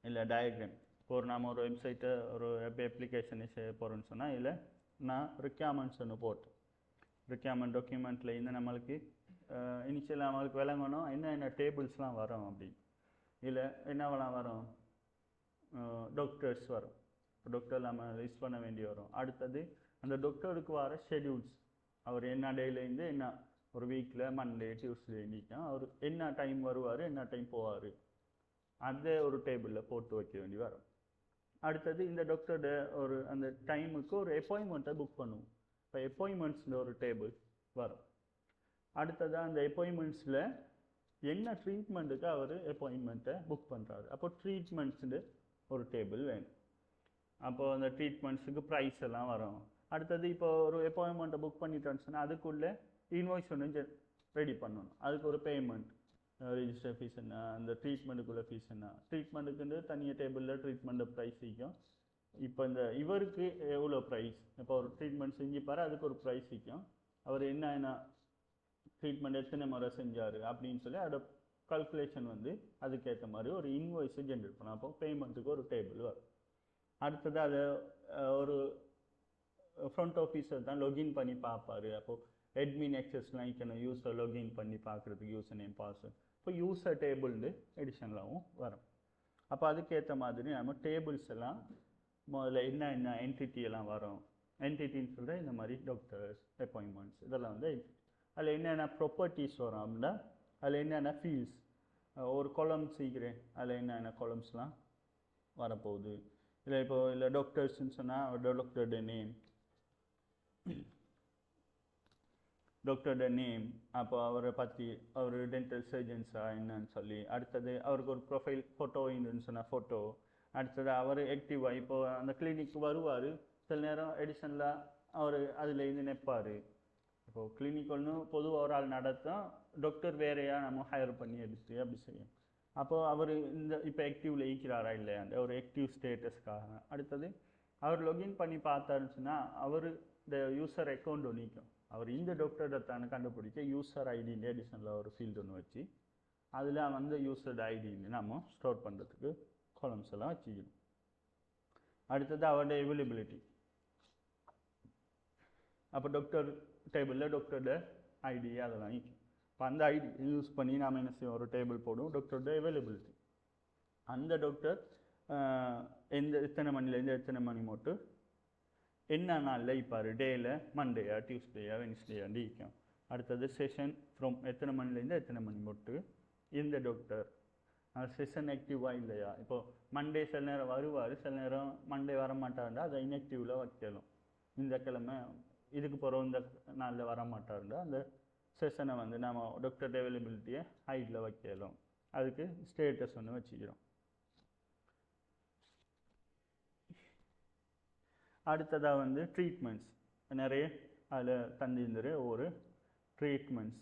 இல்லை டயக்ராம், இப்போ நாம் ஒரு வெப்சைட்டை ஒரு வெப் அப்ளிகேஷனை செய்ய போகிறோன்னு சொன்னால் இதில் நான் ரிக்யர்மெண்ட்ஸ் ஒன்று போட்டேன். ரிக்யர்மெண்ட் டாக்குமெண்ட்டில் இந்த நம்மளுக்கு இனிஷியலாக நம்மளுக்கு விளங்கணும் என்ன டேபிள்ஸ்லாம் வரும் அப்படின்னு. இல்லை என்னவெல்லாம் வரும், டாக்டர்ஸ் வரும், டாக்டர் நம்ம லிஸ்ட் பண்ண வேண்டி வரும். அடுத்தது அந்த டாக்டருக்கு வர ஷெடியூல்ஸ், அவர் என்ன டேலேருந்து என்ன ஒரு வீக்கில் மண்டே டியூஸ்டே இன்னைக்கும் அவர் என்ன டைம் வருவார், என்ன டைம் போவார், அதை ஒரு டேபிளில் போட்டு வைக்க வேண்டி வரும். அடுத்தது இந்த டாக்டரோட ஒரு அந்த டைமுக்கு ஒரு அப்பாயின்மெண்ட்டை புக் பண்ணுவோம். இப்போ அப்பாயின்மெண்ட்ஸில் ஒரு டேபிள் வரும். அடுத்ததாக அந்த அப்பாயின்மெண்ட்ஸில் என்ன ட்ரீட்மெண்ட்டுக்கு அவர் அப்பாயின்மெண்ட்டை புக் பண்ணுறாரு, அப்போ ட்ரீட்மெண்ட்ஸுன்னு ஒரு டேபிள் வேணும். அப்போது அந்த ட்ரீட்மெண்ட்ஸுக்கு ப்ரைஸ் எல்லாம் வரும். அடுத்தது இப்போ ஒரு அப்பாயின்மெண்ட்டை புக் பண்ணிட்டோன்னு சொன்னால் அதுக்குள்ளே இன்வாய்ஸ் ஒன்று ரெடி பண்ணணும். அதுக்கு ஒரு பேமெண்ட், ரெஜிஸ்டர் ஃபீஸ் என்ன, அந்த ட்ரீட்மெண்ட்டுக்குள்ளே ஃபீஸ் என்ன, ட்ரீட்மெண்ட்டுக்குன்னு தனியாக டேபிளில் ட்ரீட்மெண்ட்டு ப்ரைஸ் விற்கும். இப்போ இந்த இவருக்கு எவ்வளோ ப்ரைஸ், இப்போ ஒரு ட்ரீட்மெண்ட் செஞ்சுப்பார் அதுக்கு ஒரு ப்ரைஸ் விற்கும், அவர் என்ன ட்ரீட்மெண்ட் எத்தனை முறை செஞ்சார் அப்படின்னு சொல்லி அதோட கல்குலேஷன் வந்து அதுக்கேற்ற மாதிரி ஒரு இன்வாய்ஸை ஜென்ரேட் பண்ணோம். அப்போ பேமெண்ட்டுக்கு ஒரு டேபிள் வரும். அடுத்தது அதை ஒரு ஃப்ரண்ட் ஆஃபீஸர் தான் லொகின் பண்ணி பார்ப்பார். அப்போது அட்மின் ஆக்சஸ்லாம் இருக்கணும், யூஸர் லொகின் பண்ணி பார்க்குறதுக்கு யூசர் நேம் பாஸ்வேர்ட். இப்போ யூசர் டேபிள்னு எடிஷன்லாகவும் வரும். அப்போ அதுக்கேற்ற மாதிரி நம்ம டேபிள்ஸ் எல்லாம் முதல்ல என்ன என்டிட்டி எல்லாம் வரும், என்டிட்டின்னு சொல்கிற இந்த மாதிரி டாக்டர்ஸ் அப்பாயின்மெண்ட்ஸ் இதெல்லாம் வந்து அதில் என்னென்ன ப்ராப்பர்ட்டிஸ் வரும் அப்படின்னா அதில் என்னென்ன ஃபீல்ட்ஸ், ஒரு கொலம் சீக்கிறேன் அதில் என்னென்ன கொலம்ஸ்லாம் வரப்போகுது. இல்லை இல்லை டாக்டர்ஸ்ன்னு சொன்னால் டாக்டரோட நேம், அப்போ அவரை பற்றி அவர் டென்டல் சர்ஜன்ஸா என்னன்னு சொல்லி, அடுத்தது அவருக்கு ஒரு ப்ரொஃபைல் ஃபோட்டோ இருந்துன்னு சொன்னால் ஃபோட்டோ, அடுத்தது அவர் ஆக்டிவாக இப்போ அந்த கிளினிக் வருவார், சில நேரம் எடிஷனில் அவர் அதில் இருந்து நிற்பார். இப்போது கிளினிக் ஒன்று பொதுவாக ஒரு ஆள் நடத்தும், டாக்டர் வேறையாக நம்ம ஹையர் பண்ணி எடுத்து அப்படி செய்யும். அப்போது அவர் இந்த இப்போ ஆக்டிவில் ஈக்கிறாரா இல்லையா அந்த ஒரு ஆக்டிவ் ஸ்டேட்டஸ்க்காக. அடுத்தது அவர் லொகின் பண்ணி பார்த்தாருன்னு சொன்னால் அவர் இந்த யூசர் அக்கௌண்ட் ஒன்று நிற்கும், அவர் இந்த டாக்டரை தானே கண்டுபிடிக்க யூசர் ஐடின்னு எடிஷனில் ஒரு ஃபீல்டு ஒன்று வச்சு அதில் வந்து யூசர் ஐடின்னு நம்ம ஸ்டோர் பண்ணுறதுக்கு காலம்ஸ் எல்லாம் வச்சுக்கணும். அடுத்தது அவருடைய அவைலபிலிட்டி, அப்போ டாக்டர் டேபிளில் டாக்டரோட ஐடி அதெல்லாம் இருக்கும். இப்போ அந்த ஐடி யூஸ் பண்ணி நாம் என்ன செய்வோம், ஒரு டேபிள் போடுவோம் டாக்டரோட அவைலபிலிட்டி. அந்த டாக்டர் எத்தனை மணிலேருந்து எத்தனை மணி மட்டும் என்ன நாளில் இப்போ டேயில் மண்டேயா டியூஸ்டேயா வென்ஸ்டேயா இருக்கும். அடுத்தது செஷன் ஃப்ரம் எத்தனை மணிலேருந்து எத்தனை மணி மட்டும் இந்த டாக்டர் செஷன் ஆக்டிவாக இல்லையா. இப்போது மண்டே சில நேரம் வருவார், சில நேரம் மண்டே வர மாட்டாருண்டா அதை இன்ஆக்டிவில் வைக்கலும். இந்த கிழமை இதுக்கு போகிறோம் இந்த நாளில் வர மாட்டாருண்டா அந்த செஷனை வந்து நம்ம டாக்டர் அவைலபிலிட்டியை ஹைட்டில் வைக்கலும். அதுக்கு ஸ்டேட்டஸ் ஒன்று வச்சுக்கிறோம். அடுத்ததாக வந்து ட்ரீட்மெண்ட்ஸ் நிறைய அதில் தந்திருந்துரு ஒரு ட்ரீட்மெண்ட்ஸ்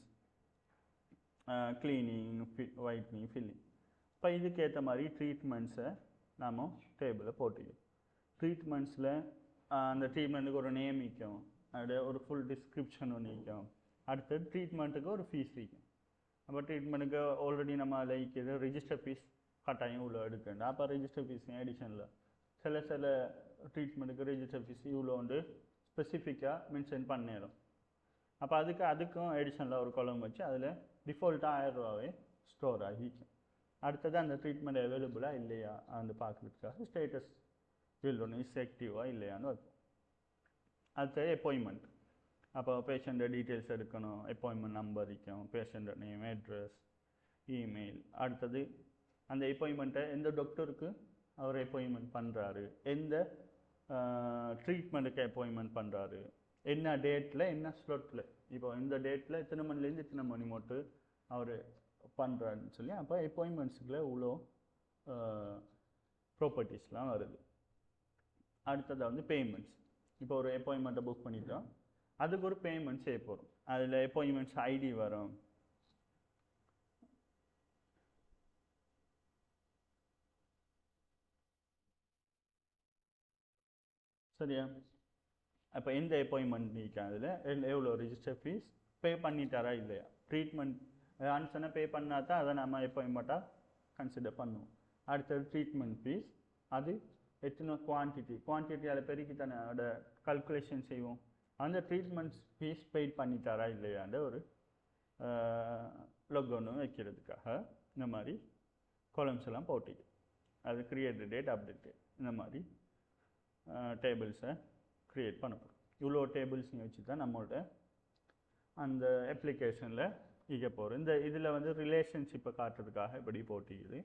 க்ளீனிங் ஒயிட்னிங் ஃபில்லிங். இப்போ இதுக்கேற்ற மாதிரி ட்ரீட்மெண்ட்ஸை நாம் டேபிளில் போட்டுக்கிறோம். ட்ரீட்மெண்ட்ஸில் அந்த ட்ரீட்மெண்ட்டுக்கு ஒரு நேம் வைக்கும், அது ஒரு ஃபுல் டிஸ்கிரிப்ஷன் ஒன்று வைக்கும். அடுத்தது ட்ரீட்மெண்ட்டுக்கு ஒரு ஃபீஸ் வைக்கும். அப்போ ட்ரீட்மெண்ட்டுக்கு ஆல்ரெடி நம்ம லைக் ரிஜிஸ்டர் ஃபீஸ் கட்டாயம் இவ்வளோ எடுக்கணும். அப்போ ரிஜிஸ்டர் ஃபீஸ் அடிஷனில் சில ட்ரீட்மெண்ட்டுக்கு ரிஜிஸ்டர் ஃபீஸ் இவ்வளோ வந்து ஸ்பெசிஃபிக்காக மென்ஷன் பண்ணிடும். அப்போ அதுக்கும் அடிஷனலாக ஒரு காலம் வச்சு அதில் டிஃபால்ட்டாக 1000 ரூபாவே ஸ்டோர் ஆகிக்கும். அடுத்தது அந்த ட்ரீட்மெண்ட் அவைலபிளாக இல்லையா அந்த பார்க்குறதுக்காக ஸ்டேட்டஸ் பில் ஒன்று இஸ் ஆக்டிவாக இல்லையான்னு வைப்போம். அடுத்தது அப்பாயின்மெண்ட். அப்போ பேஷண்ட்டை டீட்டெயில்ஸ் எடுக்கணும், அப்பாயின்மெண்ட் நம்பர் இருக்கும், பேஷண்ட் நேம், அட்ரஸ், இமெயில். அடுத்தது அந்த அப்பாயின்மெண்ட்டை எந்த டாக்டருக்கு அவர் அப்பாயின்மெண்ட் பண்ணுறாரு, எந்த ட்ரீட்மெண்ட்டுக்கு அப்பாயின்மெண்ட் பண்ணுறாரு, என்ன டேட்டில் என்ன ஸ்லாட்டில், இப்போ இந்த டேட்டில் இத்தனை மணிலேருந்து இத்தனை மணி மட்டும் அவர் பண்ணுறாருன்னு சொல்லி அப்போ அப்பாயின்மெண்ட்ஸுக்குள்ள இவ்வளோ ப்ராப்பர்ட்டிஸ்லாம் வருது. அடுத்தது வந்து பேமெண்ட்ஸ். இப்போ ஒரு அப்பாயின்மெண்ட்டை புக் பண்ணிட்டோம், அதுக்கு ஒரு பேமெண்ட் செய்ய போகிறோம். அதில் அப்பாயின்மெண்ட்ஸ் ஐடி வரும், சரியா. அப்போ எந்த அப்பாயின்மெண்ட் இருக்கா அதில் எவ்வளோ ரிஜிஸ்டர் ஃபீஸ் பே பண்ணிட்டாரா இல்லையா. ட்ரீட்மெண்ட் ஆன்சனை பே பண்ணால் தான் அதை நம்ம அப்பாயின்மெண்ட்டாக கன்சிடர் பண்ணுவோம். அடுத்தது ட்ரீட்மெண்ட் ஃபீஸ், அது எத்தனை குவான்டிட்டி அதை பெருக்கி தானே அதோட கல்குலேஷன் செய்வோம். அந்த ட்ரீட்மெண்ட் ஃபீஸ் பெய்ட் பண்ணிட்டாரா இல்லையான்ற ஒரு லொக் வைக்கிறதுக்காக இந்த மாதிரி காலம்ஸ் எல்லாம் போட்டிக்கு அது கிரியேட் டேட் அப்டேட் டேட் இந்த மாதிரி டேபிள்ஸை க்ரியேட் பண்ண போகிறோம். இவ்வளோ டேபிள்ஸ் வச்சு தான் நம்மளோட அந்த அப்ளிகேஷனில் இங்கே போகிறோம். இந்த இதில் வந்து ரிலேஷன்ஷிப்பை காட்டுறதுக்காக இப்படி போட்டிக்குது.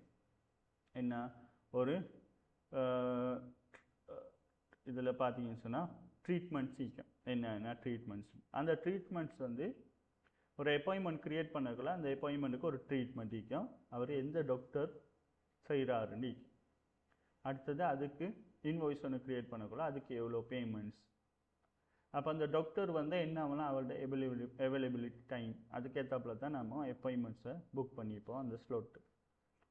என்ன ஒரு இதில் பார்த்தீங்கன்னு சொன்னால் ட்ரீட்மெண்ட்ஸ் இருக்கும். என்னென்ன ட்ரீட்மெண்ட்ஸ், அந்த ட்ரீட்மெண்ட்ஸ் வந்து ஒரு அப்பாயின்மெண்ட் க்ரியேட் பண்ணக்குள்ள அந்த அப்பாயின்மெண்ட்டுக்கு ஒரு ட்ரீட்மெண்ட் இருக்கும், அவர் எந்த டாக்டர் செய்கிறாருன்னு. அடுத்தது அதுக்கு இன்வாய்ஸ் ஒன்று க்ரியேட் பண்ணக்குள்ள அதுக்கு எவ்வளோ பேமெண்ட்ஸ். அப்போ அந்த டாக்டர் வந்து என்ன ஆகலாம், அவரோட அவைலபிலிட்டி டைம் அதுக்கேற்றாப்புல தான் நம்ம அப்பாயின்மெண்ட்ஸை புக் பண்ணிப்போம் அந்த ஸ்லோட்டு.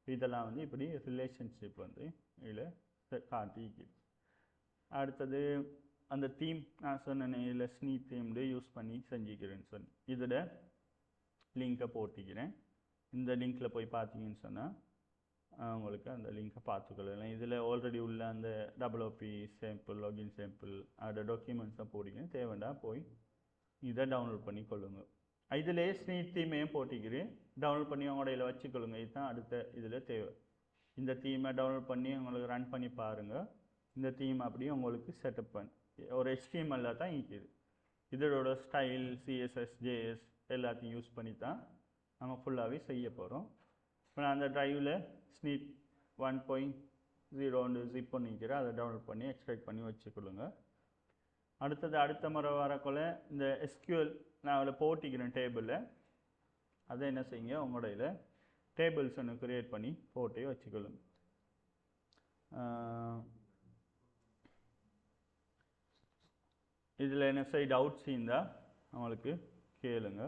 இதெல்லாம் வந்து இப்படி ரிலேஷன்ஷிப் வந்து இதில் காட்டிக்கு. அடுத்தது அந்த தீம் நான் சொன்னேன், இதில் ஸ்னீ தீம்டு யூஸ் பண்ணி செஞ்சுக்கிறேன்னு சொல்லி இதில் லிங்கை போட்டிக்கிறேன். இந்த லிங்க்கில் போய் பார்த்தீங்கன்னு சொன்னால் உங்களுக்கு அந்த லிங்கை பார்த்துக்கொள்ளலாம். இதில் ஆல்ரெடி உள்ள அந்த WP சாம்பிள், லாகின் சாம்பிள், அதோட டாக்குமெண்ட்ஸை போட்டிக்கிறேன். தேவைண்டா போய் இதை டவுன்லோட் பண்ணி கொள்ளுங்க. இதிலே ஸ்னீ தீமையும் போட்டிக்கிறேன், டவுன்லோட் பண்ணி உங்களோட இதில் வச்சுக்கொள்ளுங்க. இதுதான் அடுத்த இதில் தேவை. இந்த தீமை டவுன்லோட் பண்ணி உங்களுக்கு ரன் பண்ணி பாருங்கள். இந்த தீம் அப்படியே உங்களுக்கு செட்டப் பண்ணி ஒரு HTML தான் இருக்குது. இதோட ஸ்டைல், CSS, JS எல்லாத்தையும் யூஸ் பண்ணி தான் நம்ம ஃபுல்லாகவே செய்ய போகிறோம். இப்போ நான் அந்த ட்ரைவில் ஸ்னீட் 1.0 ஜிப் பண்ணிக்கிறேன், அதை டவுன்லோட் பண்ணி எக்ஸ்ட்ராக்ட் பண்ணி வச்சுக்கொள்ளுங்க. அடுத்தது அடுத்த முறை வரக்குள்ள இந்த SQL நான் அதில் போட்டிக்கிறேன் டேபிளில், அதை என்ன செய்யுங்க உங்களோட இதில் டேபிள்ஸ் ஒன்று க்ரியேட் பண்ணி போட்டே வச்சுக்கொள்ளுங்க. இதில் என்ன சைடு டவுட்ஸ் இருந்தால் அவங்களுக்கு கேளுங்க.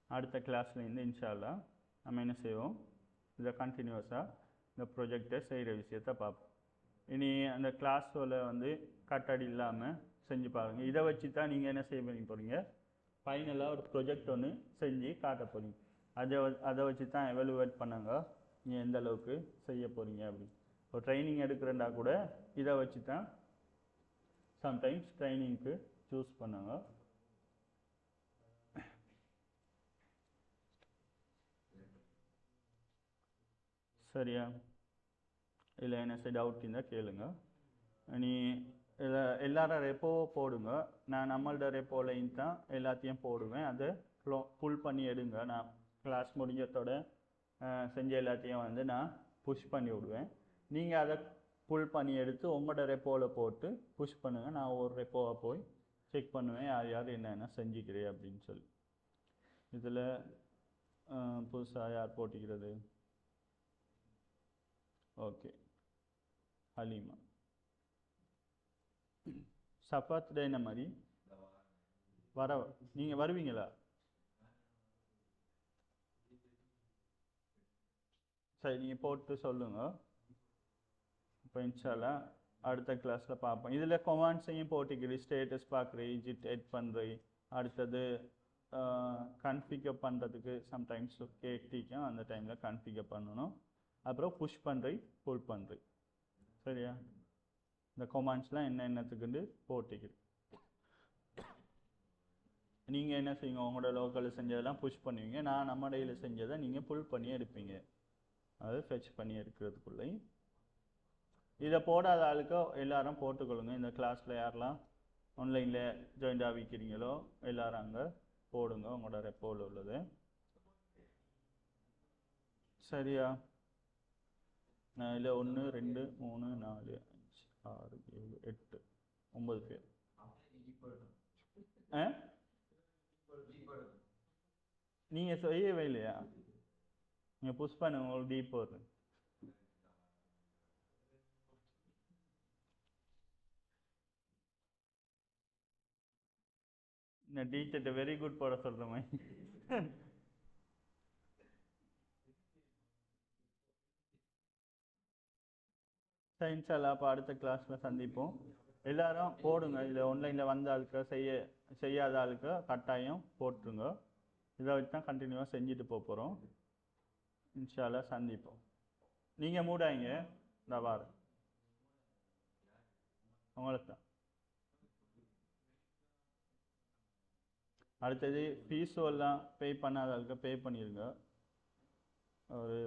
அடுத்த கிளாஸ்லேருந்து இன்ஷா அல்லாஹ் நம்ம என்ன செய்வோம், இதை கண்டினியூஸாக இந்த ப்ரொஜெக்டை செய்கிற விஷயத்தை பார்ப்போம். இனி அந்த கிளாஸில் வந்து கட்டடி இல்லாமல் செஞ்சு பாருங்கள். இதை வச்சு தான் நீங்கள் என்ன செய்ய போகிறீங்க, ஃபைனலாக ஒரு ப்ரொஜெக்ட் ஒன்று செஞ்சு காட்ட போகிறீங்க. அதை வச்சு தான் எவலுவேட் பண்ணுங்க நீங்கள் எந்த அளவுக்கு செய்ய போகிறீங்க அப்படி. இப்போ ட்ரைனிங் எடுக்கிறண்டா கூட இதை வச்சு தான் சம்டைம்ஸ் ட்ரைனிங்க்கு சூஸ் பண்ணுங்க. சரியா? இல்லை என்ன சரி டவுட் இருந்தால் கேளுங்க. நீ எல்லாரும் ரெப்போ போடுங்க. நான் நம்மள்ட ரெப்போலையும் தான் எல்லாத்தையும் போடுவேன். அதை புல் பண்ணி எடுங்க. நான் கிளாஸ் முடிஞ்சதோட செஞ்ச எல்லாத்தையும் வந்து நான் புஷ் பண்ணி விடுவேன். நீங்கள் அதை புல் பண்ணி எடுத்து உங்களோட ரெப்போவில் போட்டு புஷ் பண்ணுங்கள். நான் ஒரு ரெப்போவை போய் செக் பண்ணுவேன் யார் யார் என்னென்ன செஞ்சுக்கிறேன் அப்படின்னு சொல்லி. இதில் புதுசாக யார் போட்டிக்கிறது? ஓகே, ஹலீமா. சப்பாத் டே என்ன மாதிரி நீங்கள் வருவீங்களா? சரி, நீங்கள் போட்டு சொல்லுங்கள். இப்போ இன்ஷால்லா அடுத்த கிளாஸில் பார்ப்போம். இதில் கொமாண்ட்ஸையும் போட்டிக்கிறேன். ஸ்டேட்டஸ் பார்க்குறேன், இஜிட் எட் பண்ணுறேன். அடுத்தது கன்ஃபிகர் பண்ணுறதுக்கு சம்டைம்ஸ் கேட்டிக்கும், அந்த டைமில் கன்ஃபிகர் பண்ணணும். அப்புறம் புஷ் பண்ணுறேன், புல் பண்ணுறேன். சரியா? இந்த கொமாண்ட்ஸ்லாம் என்னென்னத்துக்குண்டு போட்டிக்கிறேன். நீங்கள் என்ன செய்யுங்க, உங்களோட லோக்கலில் செஞ்சதெல்லாம் புஷ் பண்ணுவீங்க. நான் நம்ம டேயில் செஞ்சதை நீங்கள் புல் பண்ணி எடுப்பீங்க. அது ஃபெச் பண்ணி எடுக்கிறதுக்குள்ளே இதை போடாத ஆளுக்கு எல்லாரும் போட்டுக்கொள்ளுங்க. இந்த கிளாஸில் யாரெல்லாம் ஆன்லைனில் ஜாயின் ஆகிக்கிறீங்களோ எல்லாரும் அங்கே போடுங்க உங்களோட ரெப்போவில் உள்ளது. சரியா? நான் இதில் 1 2 3 4 5 6 7 8 9 பேர். நீங்கள் செய்யவே இல்லையா? நீங்கள் புஷ் பண்ணுங்க, உங்களுக்கு டீப் வரும். நான் டீச்சர்கிட்ட வெரி குட் போட சொல்கிற மாதிரி. இன்ஷால்லா அப்போ அடுத்த கிளாஸில் சந்திப்போம். எல்லாரும் போடுங்க. இதில் ஆன்லைனில் வந்த ஆளுக்கு செய்யாத ஆளுக்கு கட்டாயம் போட்டுருங்க. இதை வச்சு தான் கண்டினியூவாக செஞ்சுட்டு போகிறோம். இன்ஷால்லா சந்திப்போம். நீங்கள் மூடாங்க, இந்த வாரம் உங்களுக்கு தான். அடுத்தது ஃபீஸும் எல்லாம் பே பண்ணாத ஆளுக்கு பே பண்ணிடுங்க. ஒரு